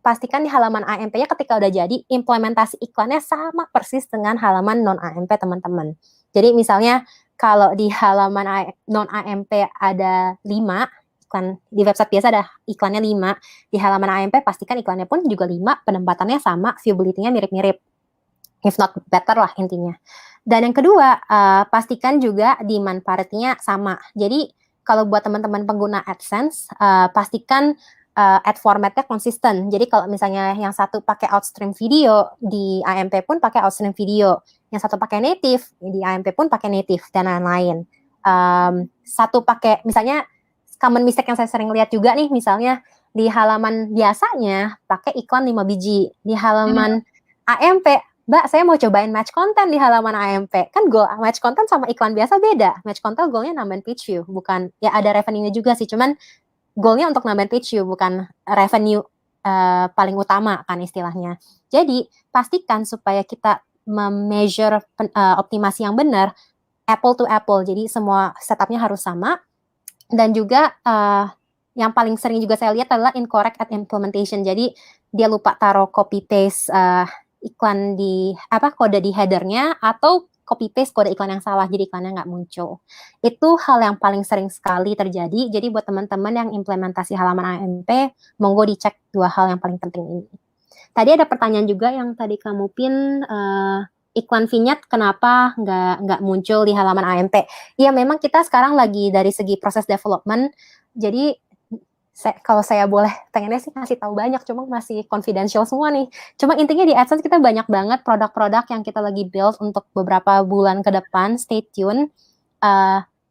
pastikan di halaman AMP-nya ketika udah jadi, implementasi iklannya sama persis dengan halaman non-AMP teman-teman. Jadi misalnya kalau di halaman non-AMP ada 5, iklan di website biasa ada iklannya 5, di halaman AMP pastikan iklannya pun juga 5, penempatannya sama, viewability-nya mirip-mirip, if not better lah intinya. Dan yang kedua, pastikan juga demand parity-nya sama. Jadi kalau buat teman-teman pengguna AdSense, pastikan ad formatnya konsisten. Jadi kalau misalnya yang satu pakai outstream video, di AMP pun pakai outstream video. Yang satu pakai native, di AMP pun pakai native, dan lain-lain. Satu pakai, misalnya common mistake yang saya sering lihat juga nih, misalnya di halaman biasanya pakai iklan 5 biji, di halaman AMP, Mbak, saya mau cobain match content di halaman AMP. Kan goal match content sama iklan biasa beda. Match content goalnya nambahin page view, bukan, ya ada revenue-nya juga sih, cuman goalnya untuk nambahin page view, bukan revenue paling utama kan istilahnya. Jadi pastikan supaya kita measure optimasi yang benar, apple to apple, jadi semua setupnya harus sama. Dan juga yang paling sering juga saya lihat adalah incorrect ad implementation. Jadi dia lupa taruh copy paste iklan di kode di headernya, atau copy paste kode iklan yang salah, jadi iklannya nggak muncul. Itu hal yang paling sering sekali terjadi. Jadi buat teman-teman yang implementasi halaman AMP, monggo dicek 2 hal yang paling penting ini. Tadi ada pertanyaan juga yang tadi kamu pin, iklan vignette kenapa nggak muncul di halaman AMP? Ya memang kita sekarang lagi dari segi proses development, jadi kalau saya boleh pengennya sih ngasih tahu banyak, cuma masih confidential semua nih. Cuma intinya di AdSense kita banyak banget produk-produk yang kita lagi build untuk beberapa bulan ke depan, stay tune.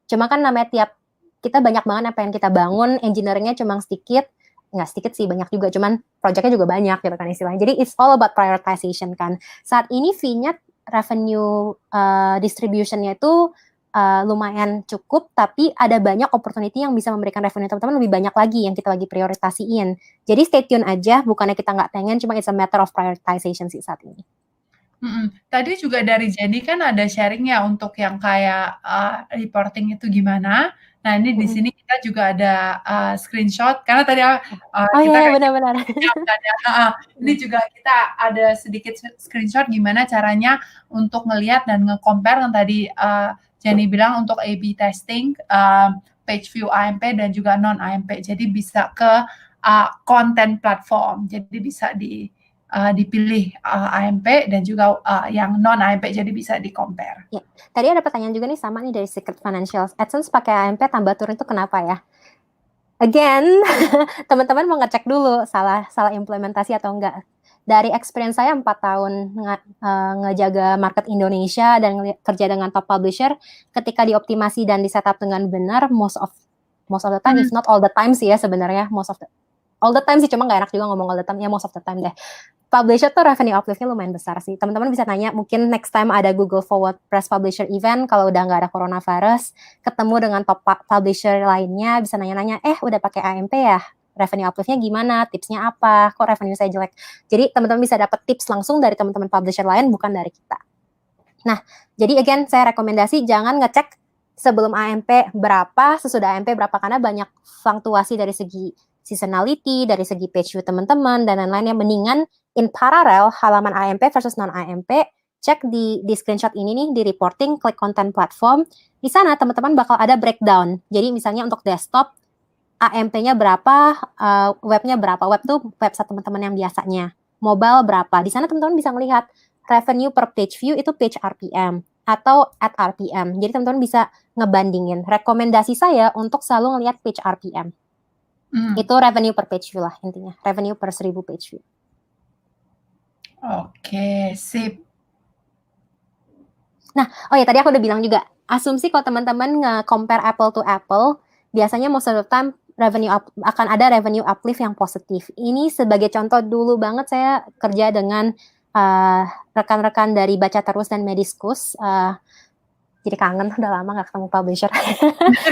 Cuma kan namanya kita banyak banget apa yang kita bangun, engineering-nya cuma sedikit, nggak sedikit sih, banyak juga, cuman project-nya juga banyak gitu kan istilahnya. Jadi it's all about prioritization kan. Saat ini vignette revenue distribution-nya itu lumayan cukup, tapi ada banyak opportunity yang bisa memberikan revenue teman-teman lebih banyak lagi yang kita lagi prioritasiin. Jadi stay tune aja, bukannya kita nggak pengen, cuma it's a matter of prioritization sih saat ini. Tadi juga dari Jenny kan ada sharing ya untuk yang kayak reporting itu gimana. Nah, ini di Mhm. sini kita juga ada, screenshot karena tadi, Oh, iya kita iya, kayak benar benar. jam kan ya heeh, ini Mhm. juga kita ada sedikit screenshot gimana caranya untuk ngelihat dan nge-compare yang tadi, Jenny bilang untuk A/B testing, page view AMP dan juga non AMP. Jadi bisa ke, konten platform. Jadi bisa dipilih, AMP dan juga, yang non AMP, jadi bisa di-compare. Ya, tadi ada pertanyaan juga nih sama nih dari Secret Financial, AdSense pakai AMP tambah turun itu kenapa ya? Again, teman-teman mau ngecek dulu salah implementasi atau enggak. Dari experience saya 4 tahun ngejaga market Indonesia dan kerja dengan top publisher, ketika dioptimasi dan di-setup dengan benar, most of the time, if not all the time sih ya sebenarnya, all the time sih, cuma nggak enak juga ngomong all the time, ya most of the time deh. Publisher tuh revenue uplift-nya lumayan besar sih. Teman-teman bisa tanya, mungkin next time ada Google Forward Press Publisher event, kalau udah nggak ada coronavirus, ketemu dengan top publisher lainnya, bisa nanya-nanya, udah pakai AMP ya? Revenue uplift-nya gimana? Tipsnya apa? Kok revenue saya jelek? Jadi teman-teman bisa dapat tips langsung dari teman-teman publisher lain, bukan dari kita. Nah, jadi again, saya rekomendasi jangan ngecek sebelum AMP berapa, sesudah AMP berapa, karena banyak fluktuasi dari segi seasonality, dari segi page view teman-teman, dan lain-lain. Yang mendingan in parallel halaman AMP versus non AMP, cek di screenshot ini nih, di reporting, klik content platform. Di sana teman-teman bakal ada breakdown. Jadi misalnya untuk desktop, AMP-nya berapa, webnya berapa. Web tuh website teman-teman yang biasanya. Mobile berapa. Di sana teman-teman bisa melihat revenue per page view itu page RPM atau at RPM. Jadi teman-teman bisa ngebandingin. Rekomendasi saya untuk selalu ngelihat page RPM. Itu revenue per page view lah intinya. Revenue per 1000 page view. Oke, sip. Nah, oh ya tadi aku udah bilang juga, asumsi kalau teman-teman nge-compare apple to apple, biasanya most of the time akan ada revenue uplift yang positif. Ini sebagai contoh, dulu banget saya kerja dengan rekan-rekan dari Baca Terus dan Mediskus. Jadi kangen, udah lama nggak ketemu publisher.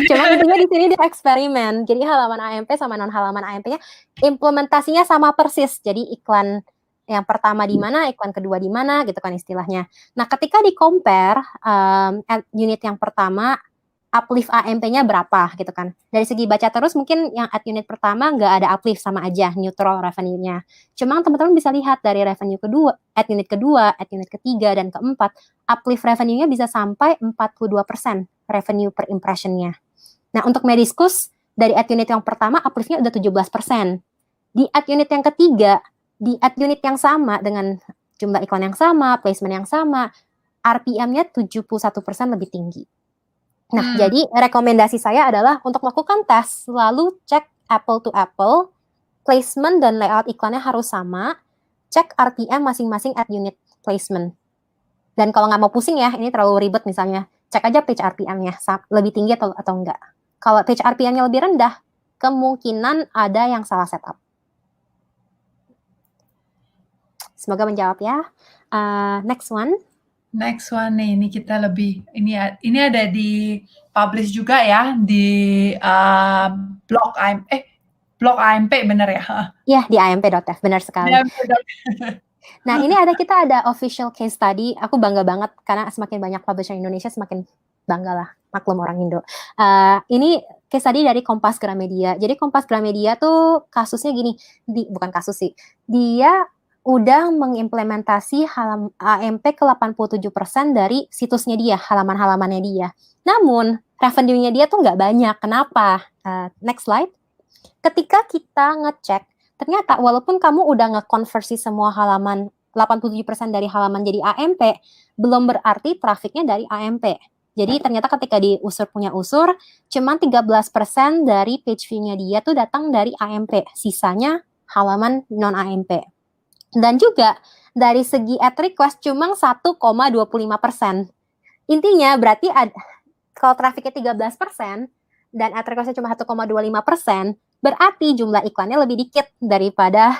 Cuma intinya di sini dia eksperimen. Jadi halaman AMP sama non halaman AMP-nya implementasinya sama persis. Jadi iklan yang pertama di mana, iklan kedua di mana, gitu kan istilahnya. Nah, ketika di-compare unit yang pertama, uplift AMP-nya berapa gitu kan. Dari segi Baca Terus mungkin yang at unit pertama nggak ada uplift, sama aja, neutral revenue-nya. Cuma teman-teman bisa lihat dari revenue kedua, at unit ketiga, dan keempat, uplift revenue-nya bisa sampai 42% revenue per impression-nya. Nah, untuk Mediskus, dari at unit yang pertama, uplift-nya udah 17%. Di at unit yang ketiga, di at unit yang sama, dengan jumlah iklan yang sama, placement yang sama, RPM-nya 71% lebih tinggi. Nah, jadi rekomendasi saya adalah untuk melakukan tes, selalu cek apple to apple, placement dan layout iklannya harus sama, cek RPM masing-masing at unit placement. Dan kalau nggak mau pusing ya, ini terlalu ribet misalnya, cek aja page RPM-nya, lebih tinggi atau enggak. Kalau page RPM-nya lebih rendah, kemungkinan ada yang salah setup. Semoga menjawab ya. Next one. Next one nih, ini kita lebih, ini ada di publish juga ya, di blog AMP bener ya? Iya, di amp.dev, benar sekali. Nah, ini kita ada official case study. Aku bangga banget karena semakin banyak publisher Indonesia, semakin bangga lah, maklum orang Indo. Ini case study dari Kompas Gramedia. Jadi Kompas Gramedia tuh kasusnya gini, bukan kasus sih, dia udah mengimplementasi AMP ke 87% dari situsnya dia, halaman-halamannya dia. Namun, revenue-nya dia tuh nggak banyak. Kenapa? Next slide. Ketika kita ngecek, ternyata walaupun kamu udah ngekonversi semua halaman, 87% dari halaman jadi AMP, belum berarti trafiknya dari AMP. Jadi ternyata ketika punya usur, cuma 13% dari page view-nya dia tuh datang dari AMP, sisanya halaman non AMP. Dan juga dari segi ad request cuma 1,25%. Intinya berarti kalau trafiknya 13% dan ad requestnya cuma 1,25%, berarti jumlah iklannya lebih dikit daripada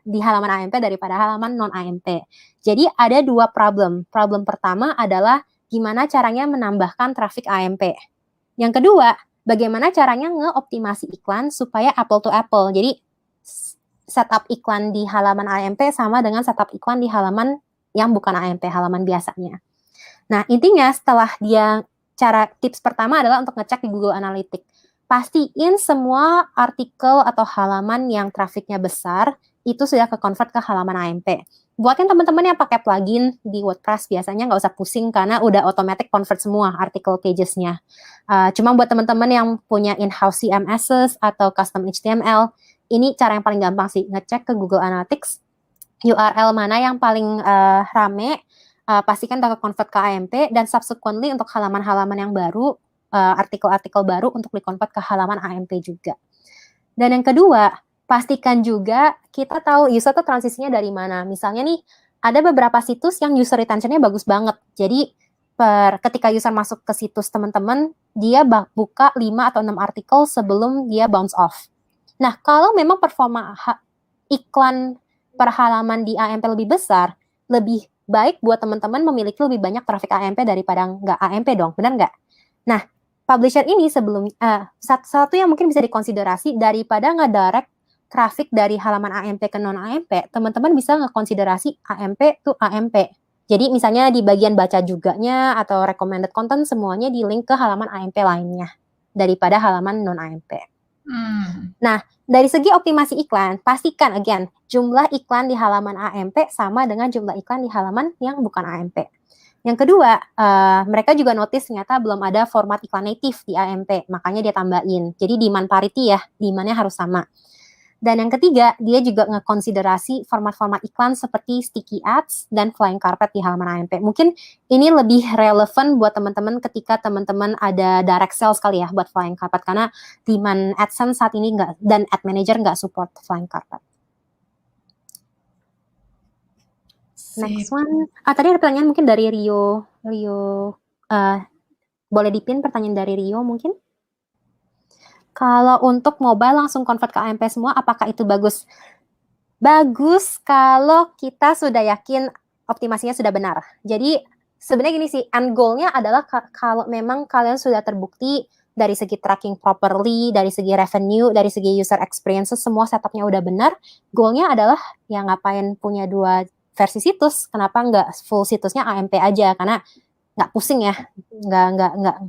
di halaman AMP daripada halaman non AMP. Jadi ada dua problem. Problem pertama adalah gimana caranya menambahkan trafik AMP. Yang kedua, bagaimana caranya ngeoptimasi iklan supaya apple to apple. Jadi setup iklan di halaman AMP sama dengan setup iklan di halaman yang bukan AMP, halaman biasanya. Nah, intinya setelah dia tips pertama adalah untuk ngecek di Google Analytics. Pastiin semua artikel atau halaman yang trafiknya besar itu sudah ke-convert ke halaman AMP. Buat yang teman-teman yang pakai plugin di WordPress biasanya nggak usah pusing karena udah automatic convert semua artikel pages-nya. Cuma buat teman-teman yang punya in-house CMSs atau custom HTML, ini cara yang paling gampang sih, ngecek ke Google Analytics URL mana yang paling rame, pastikan udah convert ke AMP, dan subsequently untuk halaman-halaman yang baru, artikel-artikel baru untuk di-convert ke halaman AMP juga. Dan yang kedua, pastikan juga kita tahu user tuh transisinya dari mana. Misalnya nih, ada beberapa situs yang user retention-nya bagus banget. Jadi, ketika user masuk ke situs teman-teman, dia buka 5 atau 6 artikel sebelum dia bounce off. Nah, kalau memang performa iklan per halaman di AMP lebih besar, lebih baik buat teman-teman memiliki lebih banyak traffic AMP daripada nggak AMP dong, benar nggak? Nah, publisher ini satu yang mungkin bisa dikonsiderasi daripada ngedirect traffic dari halaman AMP ke non-AMP, teman-teman bisa ngekonsiderasi AMP to AMP. Jadi misalnya di bagian baca juganya atau recommended content semuanya di link ke halaman AMP lainnya daripada halaman non-AMP. Nah, dari segi optimasi iklan, pastikan again jumlah iklan di halaman AMP sama dengan jumlah iklan di halaman yang bukan AMP. Yang kedua, mereka juga notice ternyata belum ada format iklan native di AMP, makanya dia tambahin. Jadi demand parity ya, demand-nya harus sama. Dan yang ketiga, dia juga ngekonsiderasi format-format iklan seperti sticky ads dan flying carpet di halaman AMP. Mungkin ini lebih relevan buat teman-teman ketika teman-teman ada direct sales kali ya buat flying carpet, karena demand AdSense saat ini nggak, dan ad manager nggak support flying carpet. Next one. Tadi ada pertanyaan mungkin dari Rio. Boleh dipin pertanyaan dari Rio mungkin? Kalau untuk mobile langsung convert ke AMP semua, apakah itu bagus? Bagus kalau kita sudah yakin optimasinya sudah benar. Jadi sebenarnya gini sih, end goal-nya adalah kalau memang kalian sudah terbukti dari segi tracking properly, dari segi revenue, dari segi user experiences, semua setupnya udah benar, goal-nya adalah ya ngapain punya 2 versi situs, kenapa nggak full situsnya AMP aja, karena nggak pusing ya,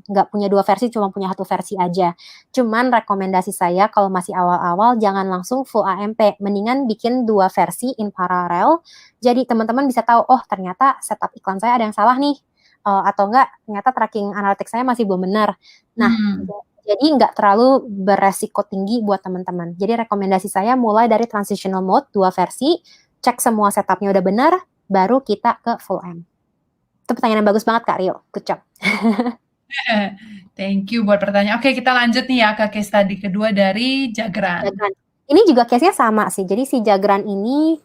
nggak punya 2 versi, cuma punya 1 versi aja. Cuman rekomendasi saya kalau masih awal-awal jangan langsung full AMP, mendingan bikin 2 versi in parallel, jadi teman-teman bisa tahu, oh ternyata setup iklan saya ada yang salah nih, atau enggak, ternyata tracking analytics saya masih belum benar. Nah, jadi nggak terlalu beresiko tinggi buat teman-teman. Jadi rekomendasi saya mulai dari transitional mode, 2 versi, cek semua setupnya udah benar, baru kita ke full AMP. Itu pertanyaan yang bagus banget Kak Rio, good job. Thank you buat pertanyaan. Oke, kita lanjut nih ya ke case study kedua dari Jagran. Ini juga case-nya sama sih. Jadi si Jagran ini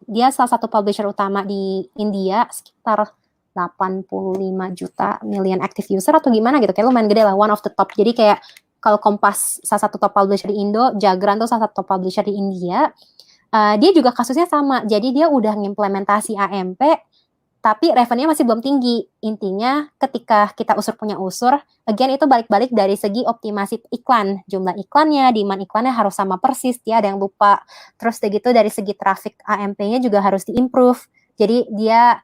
dia salah satu publisher utama di India, sekitar 85 juta million active user atau gimana gitu. Kayak lumayan gede lah, one of the top. Jadi kayak kalau Kompas salah satu top publisher di Indo, Jagran tuh salah satu top publisher di India. Dia juga kasusnya sama. Jadi dia udah ngimplementasi AMP, tapi revenue masih belum tinggi. Intinya ketika kita punya usur, again itu balik-balik dari segi optimasi iklan. Jumlah iklannya, demand iklannya harus sama persis, dia ada yang lupa. Terus gitu dari segi traffic AMP-nya juga harus di-improve. Jadi dia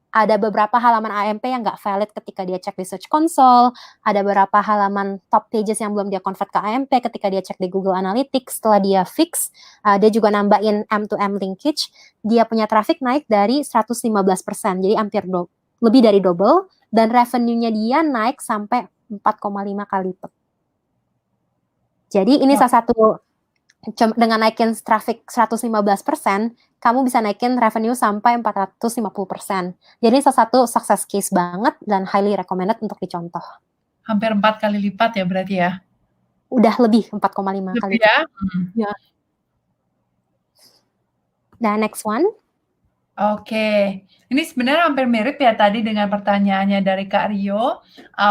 ada beberapa halaman AMP yang nggak valid ketika dia cek di Search Console, ada beberapa halaman top pages yang belum dia convert ke AMP ketika dia cek di Google Analytics. Setelah dia fix, dia juga nambahin M2M linkage, dia punya traffic naik dari 115%, jadi hampir lebih dari double, dan revenue-nya dia naik sampai 4,5 kali lipat. Jadi ini salah satu, dengan naikin traffic 115%, kamu bisa naikin revenue sampai 450%. Jadi salah satu success case banget dan highly recommended untuk dicontoh. Hampir 4 kali lipat ya berarti ya? Udah lebih, 4,5 kali. Ya? Ya. Nah, next one. Oke, ini sebenarnya hampir mirip ya tadi dengan pertanyaannya dari Kak Rio.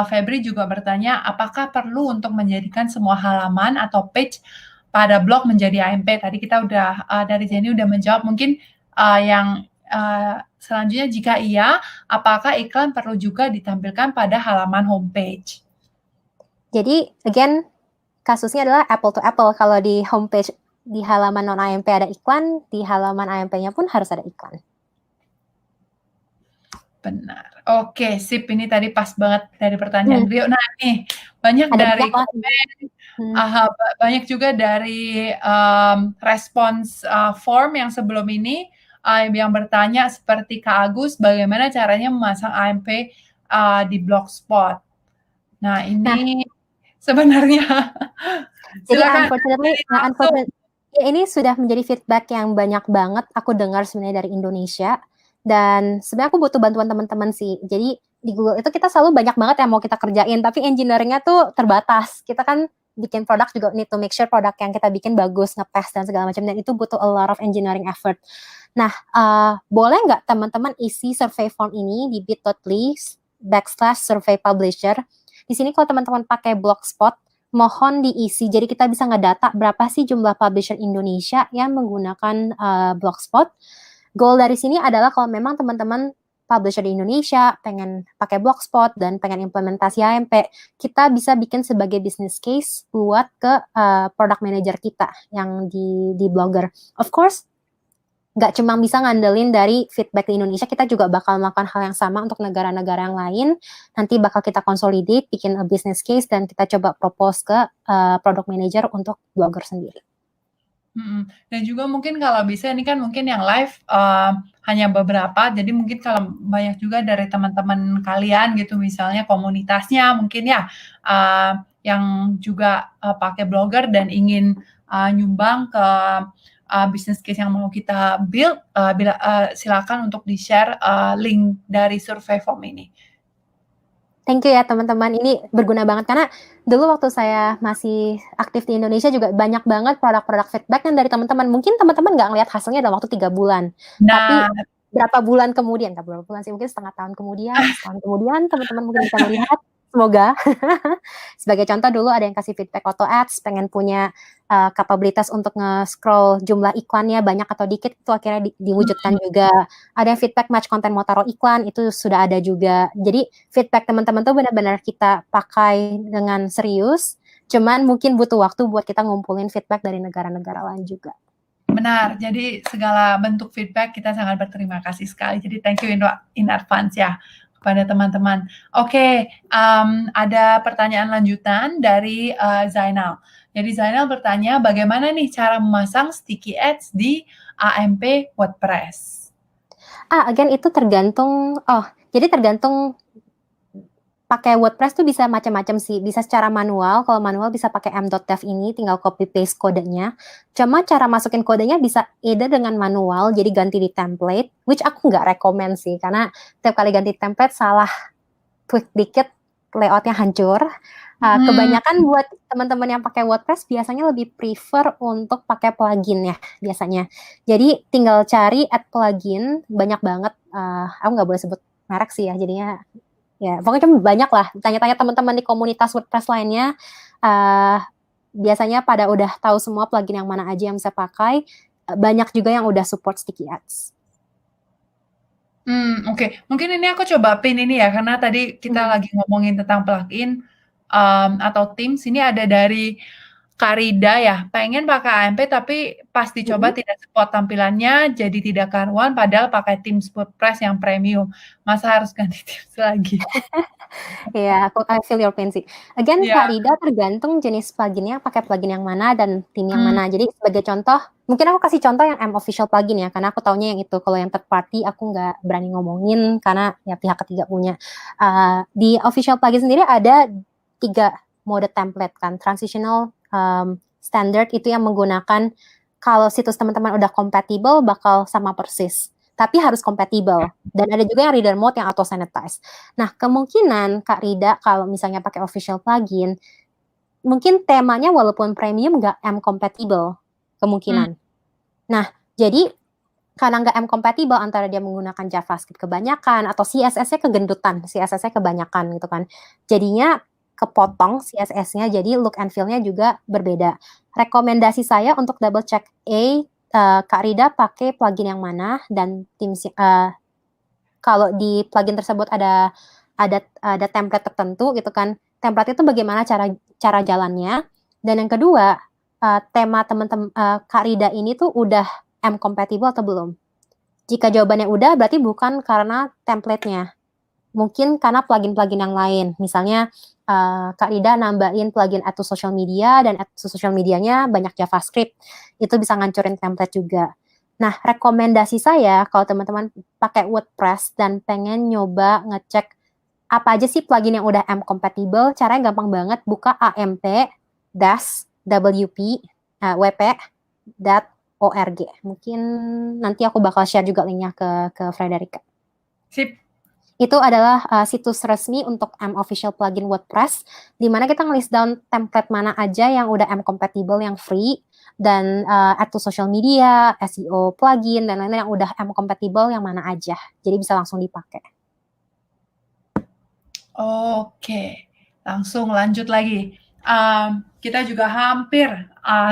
Febri juga bertanya, apakah perlu untuk menjadikan semua halaman atau page pada blog menjadi AMP? Tadi kita udah, dari Jenny udah menjawab. Mungkin yang selanjutnya jika iya, apakah iklan perlu juga ditampilkan pada halaman homepage? Jadi, again, kasusnya adalah apple to apple. Kalau di homepage di halaman non-AMP ada iklan, di halaman AMP-nya pun harus ada iklan. benar. Oke, sip, ini tadi pas banget dari pertanyaan Hmm. Rio. Nah nih, banyak Ada dari banyak banget nih. komen, Hmm. banyak juga dari, respons, form yang sebelum ini, yang bertanya seperti Kak Agus, bagaimana caranya memasang AMP, di Blogspot. Nah Nah, ini sebenarnya jadi silakan unfortunately, dari langsung. ya ini sudah menjadi feedback yang banyak banget aku dengar sebenarnya dari Indonesia. Dan sebenarnya aku butuh bantuan teman-teman sih. Jadi di Google itu kita selalu banyak banget yang mau kita kerjain, tapi engineering-nya tuh terbatas. Kita kan bikin produk juga need to make sure produk yang kita bikin bagus, nge-test dan segala macam. Dan itu butuh a lot of engineering effort. Nah, boleh nggak teman-teman isi survey form ini di bit.ly/survey publisher. Di sini kalau teman-teman pakai Blogspot, mohon diisi. Jadi kita bisa ngedata berapa sih jumlah publisher Indonesia yang menggunakan Blogspot. Goal dari sini adalah kalau memang teman-teman publisher di Indonesia pengen pakai Blogspot dan pengen implementasi AMP, kita bisa bikin sebagai business case buat ke product manager kita yang di Blogger. Of course, nggak cuma bisa ngandelin dari feedback di Indonesia, kita juga bakal melakukan hal yang sama untuk negara-negara yang lain. Nanti bakal kita consolidate, bikin a business case, dan kita coba propose ke product manager untuk Blogger sendiri. Dan juga mungkin kalau bisa ini kan mungkin yang live hanya beberapa, jadi mungkin kalau banyak juga dari teman-teman kalian gitu, misalnya komunitasnya mungkin ya, yang juga pakai Blogger dan ingin nyumbang ke business case yang mau kita build, silakan untuk di-share link dari survei form ini. Thank you ya teman-teman, ini berguna banget karena dulu waktu saya masih aktif di Indonesia juga banyak banget produk-produk feedback yang dari teman-teman. Mungkin teman-teman nggak ngelihat hasilnya dalam waktu 3 bulan, tapi Nah, berapa bulan kemudian, nggak berapa bulan sih, mungkin setengah tahun kemudian, setahun kemudian teman-teman mungkin bisa melihat, semoga. Sebagai contoh dulu ada yang kasih feedback auto ads, pengen punya kapabilitas untuk nge-scroll jumlah iklannya banyak atau dikit, itu akhirnya diwujudkan juga. Ada yang feedback match konten mau taruh iklan, itu sudah ada juga. Jadi feedback teman-teman tuh benar-benar kita pakai dengan serius, cuman mungkin butuh waktu buat kita ngumpulin feedback dari negara-negara lain juga. benar, jadi segala bentuk feedback kita sangat berterima kasih sekali. Jadi thank you in advance ya kepada teman-teman. Oke, ada pertanyaan lanjutan dari Zainal. Jadi Zainal bertanya, bagaimana nih cara memasang sticky ads di AMP WordPress? Again itu tergantung, jadi tergantung pakai WordPress tuh bisa macam-macam sih, bisa secara manual, kalau manual bisa pakai m.dev ini, tinggal copy paste kodenya. Cuma cara masukin kodenya bisa either dengan manual, jadi ganti di template, which aku nggak rekomen sih, karena tiap kali ganti template salah tweak dikit, layoutnya hancur. Kebanyakan buat teman-teman yang pakai WordPress biasanya lebih prefer untuk pakai plugin ya biasanya. Jadi tinggal cari add plugin, banyak banget, aku nggak boleh sebut merek sih ya, jadinya ya pokoknya banyak lah, tanya-tanya teman-teman di komunitas WordPress lainnya, biasanya pada udah tahu semua plugin yang mana aja yang bisa pakai, banyak juga yang udah support sticky ads. Oke. Mungkin ini aku coba pin ini ya, karena tadi kita lagi ngomongin tentang plugin, atau themes, ini ada dari Kak Rida ya, pengen pakai AMP tapi pas dicoba tidak support tampilannya, jadi tidak karuan padahal pakai themes WordPress yang premium. Masa harus ganti themes lagi? Iya, I feel your pain sih. Again, Iya. Kak Rida, tergantung jenis pluginnya, pakai plugin yang mana dan theme yang mana. Jadi sebagai contoh, mungkin aku kasih contoh yang M-Official plugin ya, karena aku taunya yang itu. Kalau yang third party, aku nggak berani ngomongin, karena ya pihak ketiga punya. Di official plugin sendiri ada 3 mode template kan. Transitional, standard itu yang menggunakan kalau situs teman-teman udah compatible, bakal sama persis. Tapi harus compatible. Dan ada juga yang reader mode yang auto sanitize. Nah, kemungkinan Kak Rida kalau misalnya pakai official plugin, mungkin temanya walaupun premium nggak M-compatible, kemungkinan. Nah, jadi karena nggak M-compatible antara dia menggunakan JavaScript kebanyakan atau CSS-nya kegendutan, CSS-nya kebanyakan gitu kan. Jadinya kepotong CSS-nya, jadi look and feel-nya juga berbeda. Rekomendasi saya untuk double check Kak Rida pakai plugin yang mana dan kalau di plugin tersebut ada template tertentu gitu kan. Template itu bagaimana cara jalannya. Dan yang kedua, tema teman-teman Kak Rida ini tuh udah M-compatible atau belum? Jika jawabannya udah, berarti bukan karena template-nya. mungkin karena plugin-plugin yang lain. Misalnya Kak Rida nambahin plugin add to social media dan add to social medianya banyak JavaScript. Itu bisa ngancurin template juga. Nah, rekomendasi saya kalau teman-teman pakai WordPress dan pengen nyoba ngecek apa aja sih plugin yang udah M compatible, caranya gampang banget, buka amp-wp.org. Mungkin nanti aku bakal share juga linknya ke Frederica. Sip. Itu adalah situs resmi untuk M Official Plugin WordPress, di mana kita nge-list down template mana aja yang udah M compatible, yang free, dan add to social media, SEO plugin, dan lain-lain yang udah M compatible yang mana aja. Jadi bisa langsung dipakai. Oke, langsung lanjut lagi. Kita juga hampir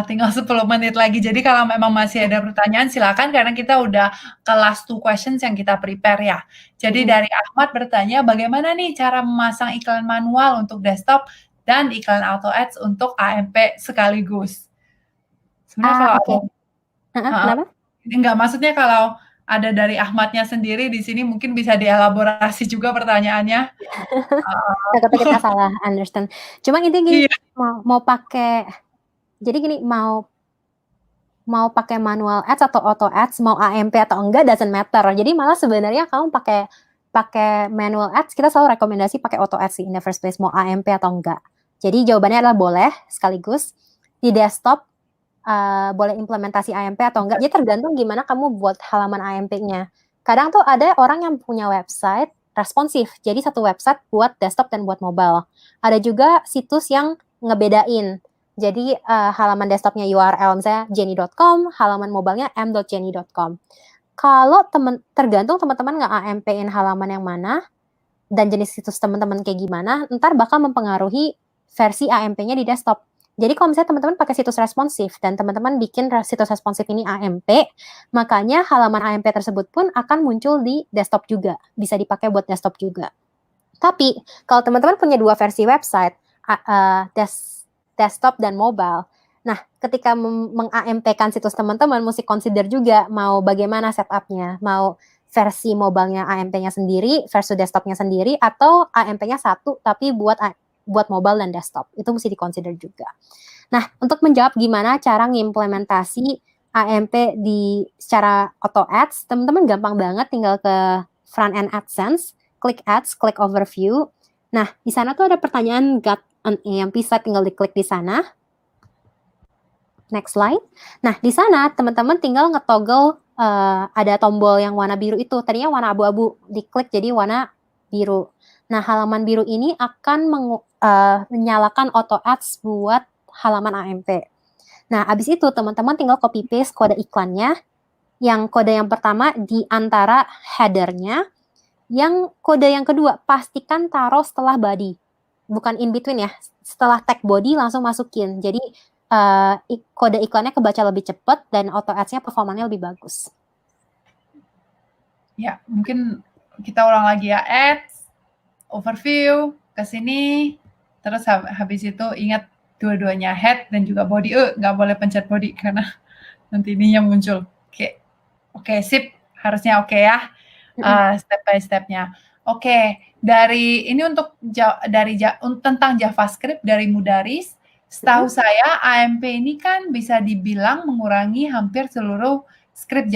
tinggal 10 menit lagi. Jadi kalau memang masih ada pertanyaan silakan karena kita udah ke last 2 questions yang kita prepare ya. Jadi dari Ahmad bertanya bagaimana nih cara memasang iklan manual untuk desktop dan iklan auto ads untuk AMP sekaligus. Sebenarnya kalau Oke. Kenapa? Enggak, maksudnya kalau ada dari Ahmadnya sendiri di sini mungkin bisa dielaborasi juga pertanyaannya. Takutnya kita salah understand. Cuma intinya gini, mau pakai, jadi gini, mau pakai manual ads atau auto ads, mau AMP atau enggak doesn't matter. Jadi malah sebenarnya kamu pakai manual ads, kita selalu rekomendasi pakai auto ads sih in the first place, mau AMP atau enggak. Jadi jawabannya adalah boleh sekaligus. Di desktop boleh implementasi AMP atau enggak. Jadi tergantung gimana kamu buat halaman AMP-nya. Kadang tuh ada orang yang punya website responsif. Jadi satu website buat desktop dan buat mobile. Ada juga situs yang ngebedain. Jadi halaman desktopnya URL misalnya jenny.com, halaman mobilenya m.jenny.com. Kalau tergantung teman-teman nge-AMP-in halaman yang mana dan jenis situs teman-teman kayak gimana, ntar bakal mempengaruhi versi AMP-nya di desktop. Jadi kalau misalnya teman-teman pakai situs responsif dan teman-teman bikin situs responsif ini AMP, makanya halaman AMP tersebut pun akan muncul di desktop juga. Bisa dipakai buat desktop juga. Tapi kalau teman-teman punya dua versi website, desktop dan mobile, nah ketika meng-AMP-kan situs teman-teman, mesti consider juga mau bagaimana setupnya, mau versi mobilenya AMP-nya sendiri, versi desktopnya sendiri, atau AMP-nya satu tapi buat mobile dan desktop. Itu mesti di-consider juga. Nah, untuk menjawab gimana cara ngimplementasi AMP secara auto ads, teman-teman gampang banget tinggal ke front end AdSense, klik ads, klik overview. Nah, di sana tuh ada pertanyaan got an AMP site, tinggal diklik di sana. Next slide. Nah, di sana teman-teman tinggal nge-toggle ada tombol yang warna biru itu. Tadinya warna abu-abu, diklik jadi warna biru. Nah, halaman biru ini akan menyalakan auto ads buat halaman AMP. Nah, abis itu teman-teman tinggal copy paste kode iklannya. Yang kode yang pertama di antara headernya. Yang kode yang kedua pastikan taruh setelah body. Bukan in between ya. Setelah tag body langsung masukin. Jadi kode iklannya kebaca lebih cepat dan auto ads-nya performanya lebih bagus. Ya, mungkin kita ulang lagi ya. Ads, overview, ke sini, terus habis itu ingat dua-duanya head dan juga body. Nggak boleh pencet body karena nanti ininya muncul. Oke, sip. Harusnya oke ya. Step by step-nya. Oke, dari ini untuk tentang JavaScript dari Mudaris. Setahu saya AMP ini kan bisa dibilang mengurangi hampir seluruh script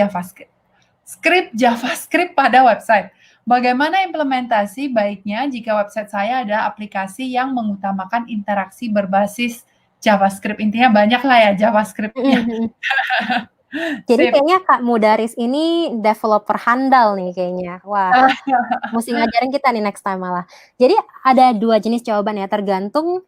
JavaScript pada website. Bagaimana implementasi baiknya jika website saya ada aplikasi yang mengutamakan interaksi berbasis JavaScript? Intinya banyak lah ya JavaScript-nya. Jadi kayaknya Kak Mudaris ini developer handal nih kayaknya. Wah, mesti ngajarin kita nih next time malah. Jadi ada dua jenis jawaban ya, tergantung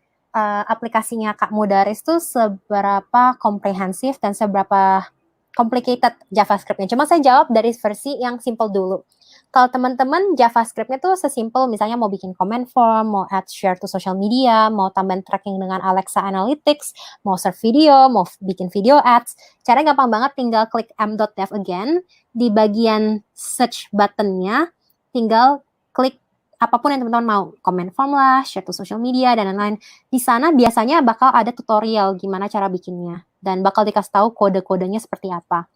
aplikasinya Kak Mudaris tuh seberapa komprehensif dan seberapa complicated JavaScript-nya. Cuma saya jawab dari versi yang simple dulu. Kalau teman-teman JavaScript-nya tuh sesimpel misalnya mau bikin comment form, mau add share to social media, mau tambahin tracking dengan Alexa Analytics, mau serve video, mau bikin video ads. Caranya gampang banget, tinggal klik m.dev again. Di bagian search button-nya tinggal klik apapun yang teman-teman mau, comment form lah, share to social media, dan lain-lain. Di sana biasanya bakal ada tutorial gimana cara bikinnya, dan bakal dikasih tahu kode-kodenya seperti apa.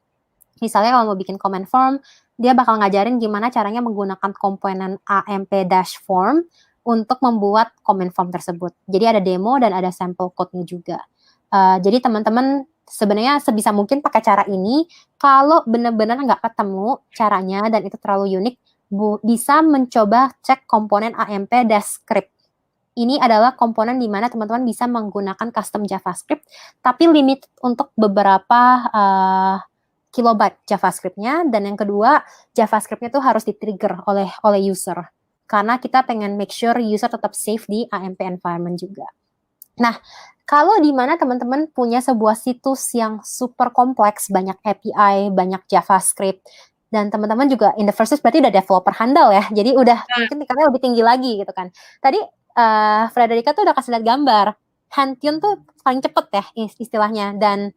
Misalnya kalau mau bikin comment form, dia bakal ngajarin gimana caranya menggunakan komponen AMP Dashform untuk membuat comment form tersebut. Jadi ada demo dan ada sampel code-nya juga. Jadi teman-teman sebenarnya sebisa mungkin pakai cara ini. Kalau benar-benar nggak ketemu caranya dan itu terlalu unik, bisa mencoba cek komponen AMP Dascript. Ini adalah komponen di mana teman-teman bisa menggunakan custom JavaScript, tapi limit untuk beberapa kilobyte JavaScript-nya. Dan yang kedua, JavaScript-nya tuh harus di-trigger oleh user. Karena kita pengen make sure user tetap safe di AMP environment juga. Nah, kalau di mana teman-teman punya sebuah situs yang super kompleks, banyak API, banyak JavaScript, dan teman-teman juga in the first place berarti udah developer handal ya, jadi udah mungkin tingkatnya lebih tinggi lagi gitu kan. Tadi Frederica tuh udah kasih lihat gambar, Handtune tuh paling cepet ya istilahnya, dan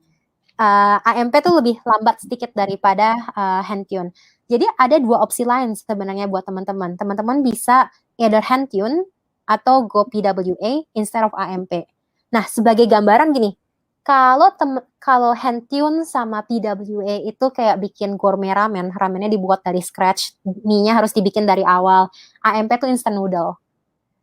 AMP tuh lebih lambat sedikit daripada Handtune. Jadi ada dua opsi lain sebenarnya buat teman-teman. Teman-teman bisa either Handtune atau go PWA instead of AMP. Nah, sebagai gambaran gini, kalau Handtune sama PWA itu kayak bikin gourmet ramen, ramennya dibuat dari scratch, mie-nya harus dibikin dari awal. AMP tuh instant noodle.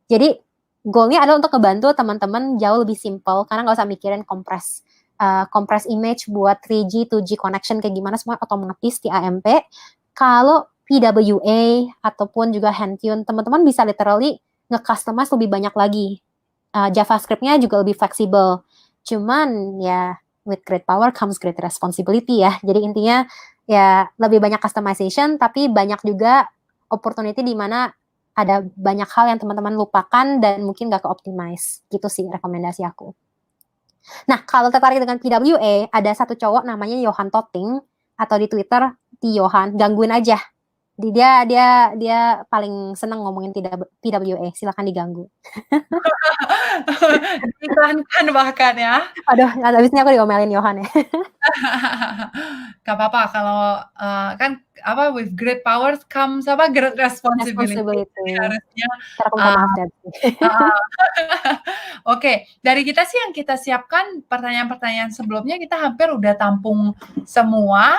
Jadi goalnya adalah untuk ngebantu teman-teman jauh lebih simple, karena nggak usah mikirin compress image buat 3G, 2G connection kayak gimana, semua otomatis di AMP. Kalau PWA ataupun juga Handtune, teman-teman bisa literally nge-customize lebih banyak lagi. JavaScript-nya juga lebih fleksibel. Cuman ya with great power comes great responsibility ya. Jadi intinya ya lebih banyak customization, tapi banyak juga opportunity di mana ada banyak hal yang teman-teman lupakan dan mungkin gak ke-optimize. Gitu sih rekomendasi aku. Nah, kalau tertarik dengan PWA, ada satu cowok namanya Johan Totting, atau di Twitter, Johan, gangguin aja. Dia paling seneng ngomongin PWA, silakan diganggu. Diiklankan bahkan ya. Aduh, abis ini aku diomelin Johan ya. Gak apa-apa kalau kan with great powers comes great responsibility. Harusnya Ntar aku minta maaf deh. Oke, dari kita sih yang kita siapkan pertanyaan-pertanyaan sebelumnya kita hampir udah tampung semua.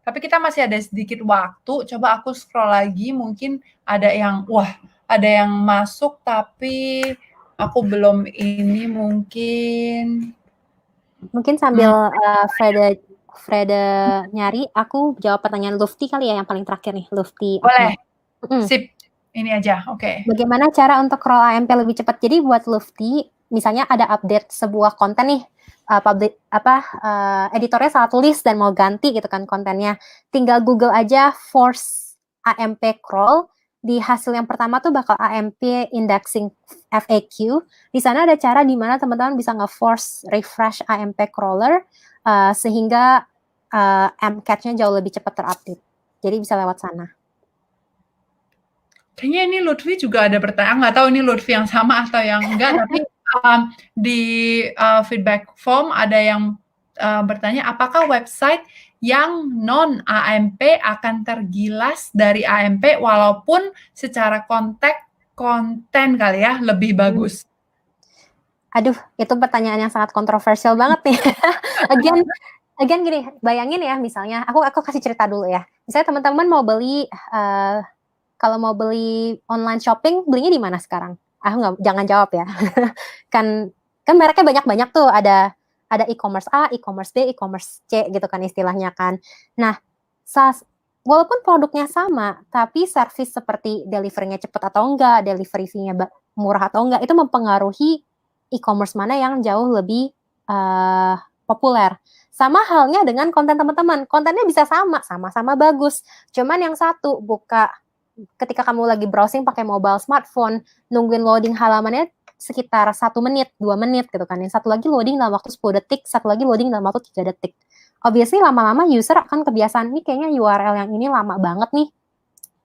Tapi kita masih ada sedikit waktu. Coba aku scroll lagi, mungkin ada yang masuk tapi aku belum ini mungkin. Mungkin sambil Freda nyari, aku jawab pertanyaan Lufty kali ya yang paling terakhir nih, Lufty. Boleh. Sip. Ini aja, oke. Bagaimana cara untuk crawl AMP lebih cepat? Jadi buat Lufty, misalnya ada update sebuah konten nih, editornya salah tulis dan mau ganti gitu kan kontennya, tinggal Google aja force AMP crawl. Di hasil yang pertama tuh bakal AMP indexing FAQ. Di sana ada cara di mana teman-teman bisa nge-force refresh AMP crawler sehingga MCAT-nya jauh lebih cepat terupdate. Jadi bisa lewat sana. Kayaknya ini Lutfi juga ada pertanyaan, nggak tahu ini Lutfi yang sama atau yang enggak, tapi di feedback form ada yang bertanya, apakah website yang non-AMP akan tergilas dari AMP walaupun secara konten kali ya lebih bagus? Aduh, itu pertanyaan yang sangat kontroversial banget nih. Again gini, bayangin ya misalnya, aku kasih cerita dulu ya. Misalnya teman-teman mau beli, kalau mau beli online shopping, belinya di mana sekarang? Jangan jawab ya. kan mereknya banyak-banyak tuh, ada e-commerce A, e-commerce B, e-commerce C gitu kan istilahnya kan. Nah, walaupun produknya sama, tapi service seperti delivery-nya cepat atau enggak, delivery fee-nya murah atau enggak, itu mempengaruhi e-commerce mana yang jauh lebih populer. Sama halnya dengan konten teman-teman. Kontennya bisa sama-sama bagus. Cuman yang satu ketika kamu lagi browsing pakai mobile smartphone, nungguin loading halamannya sekitar 1 menit, 2 menit gitu kan. Yang satu lagi loading dalam waktu 10 detik, satu lagi loading dalam waktu 3 detik. Obviously lama-lama user akan kebiasaan, nih kayaknya URL yang ini lama banget nih.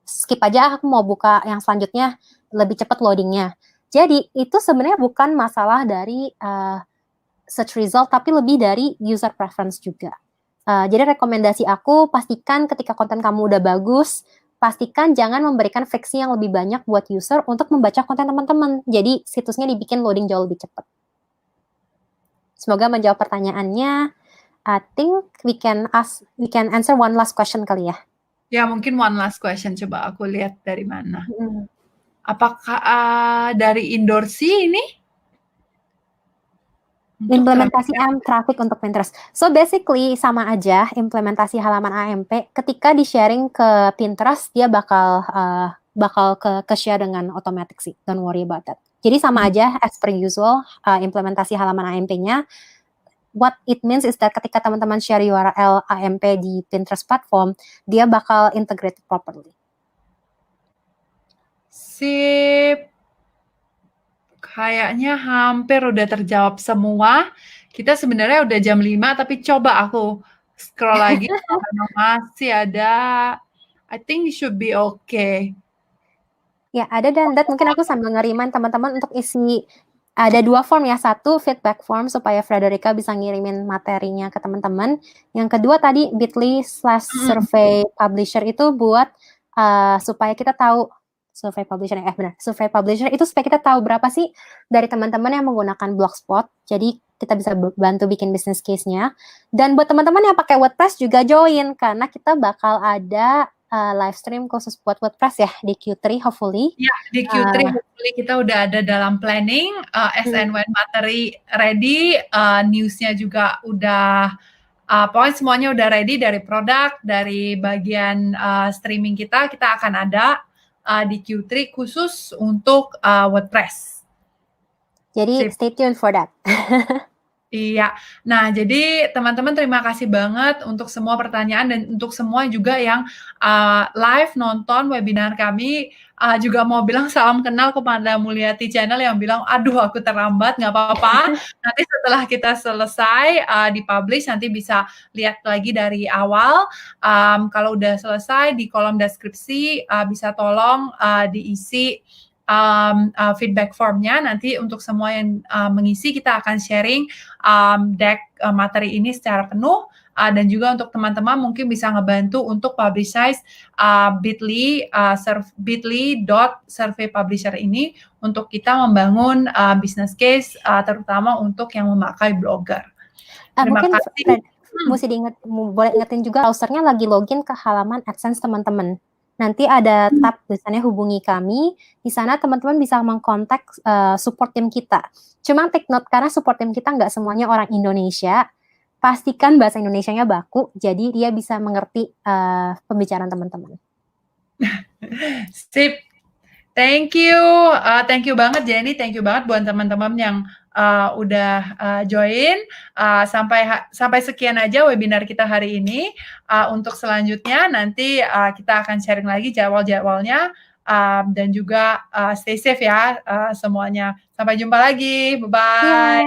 Skip aja, aku mau buka yang selanjutnya, lebih cepat loadingnya. Jadi itu sebenarnya bukan masalah dari search result, tapi lebih dari user preference juga. Jadi rekomendasi aku, pastikan ketika konten kamu udah bagus, pastikan jangan memberikan friksi yang lebih banyak buat user untuk membaca konten teman-teman. Jadi situsnya dibikin loading jauh lebih cepat. Semoga menjawab pertanyaannya. I think we can answer one last question kali ya. Ya, mungkin one last question, coba aku lihat dari mana. Mhm. Apakah dari Indorsi ini? Implementasi traffic untuk Pinterest. So basically sama aja implementasi halaman AMP. Ketika di sharing ke Pinterest, dia bakal ke share dengan otomatis sih. Don't worry about that. Jadi sama aja as per usual implementasi halaman AMP-nya. What it means is that ketika teman-teman share URL AMP di Pinterest platform, dia bakal integrated properly. Sip. Kayaknya hampir udah terjawab semua. Kita sebenarnya udah jam 5, tapi coba aku scroll lagi karena masih ada. I think it should be okay. Ya, ada dan mungkin aku sambil ngeriman teman-teman untuk isi. Ada 2 form ya, satu feedback form supaya Frederica bisa ngirimin materinya ke teman-teman. Yang kedua tadi bit.ly/survey publisher itu buat supaya kita tahu survey publisher survey publisher itu supaya kita tahu berapa sih dari teman-teman yang menggunakan Blogspot. Jadi kita bisa bantu bikin business case-nya. Dan buat teman-teman yang pakai WordPress juga join karena kita bakal ada live stream khusus buat WordPress ya di Q3 hopefully. Ya, di Q3 hopefully kita udah ada dalam planning, SN when materi ready, news-nya juga udah pokoknya semuanya udah ready dari produk, dari bagian streaming kita akan ada di Q3 khusus untuk WordPress. Jadi stay tuned for that. Iya. Nah, jadi teman-teman terima kasih banget untuk semua pertanyaan dan untuk semua juga yang live nonton webinar kami. Juga mau bilang salam kenal kepada Mulyati Channel yang bilang, aduh aku terlambat, nggak apa-apa. Nanti setelah kita selesai dipublish, nanti bisa lihat lagi dari awal. Kalau udah selesai di kolom deskripsi bisa tolong diisi feedback formnya. Nanti untuk semua yang mengisi kita akan sharing deck materi ini secara penuh, dan juga untuk teman-teman mungkin bisa ngebantu untuk publicize bit.ly.survey publisher ini untuk kita membangun business case terutama untuk yang memakai Blogger. Terima mungkin kasih. Mesti boleh ingetin juga browsernya lagi login ke halaman AdSense teman-teman. Nanti ada tab tulisannya hubungi kami. Di sana teman-teman bisa mengkontak support tim kita. Cuma take note karena support tim kita nggak semuanya orang Indonesia. Pastikan bahasa Indonesianya baku, jadi dia bisa mengerti pembicaraan teman-teman. Sip. Thank you banget Jenny. Thank you banget buat teman-teman yang udah join. Sampai sekian aja webinar kita hari ini. Untuk selanjutnya nanti kita akan sharing lagi jadwal-jadwalnya dan juga stay safe ya semuanya. Sampai jumpa lagi. Bye-bye.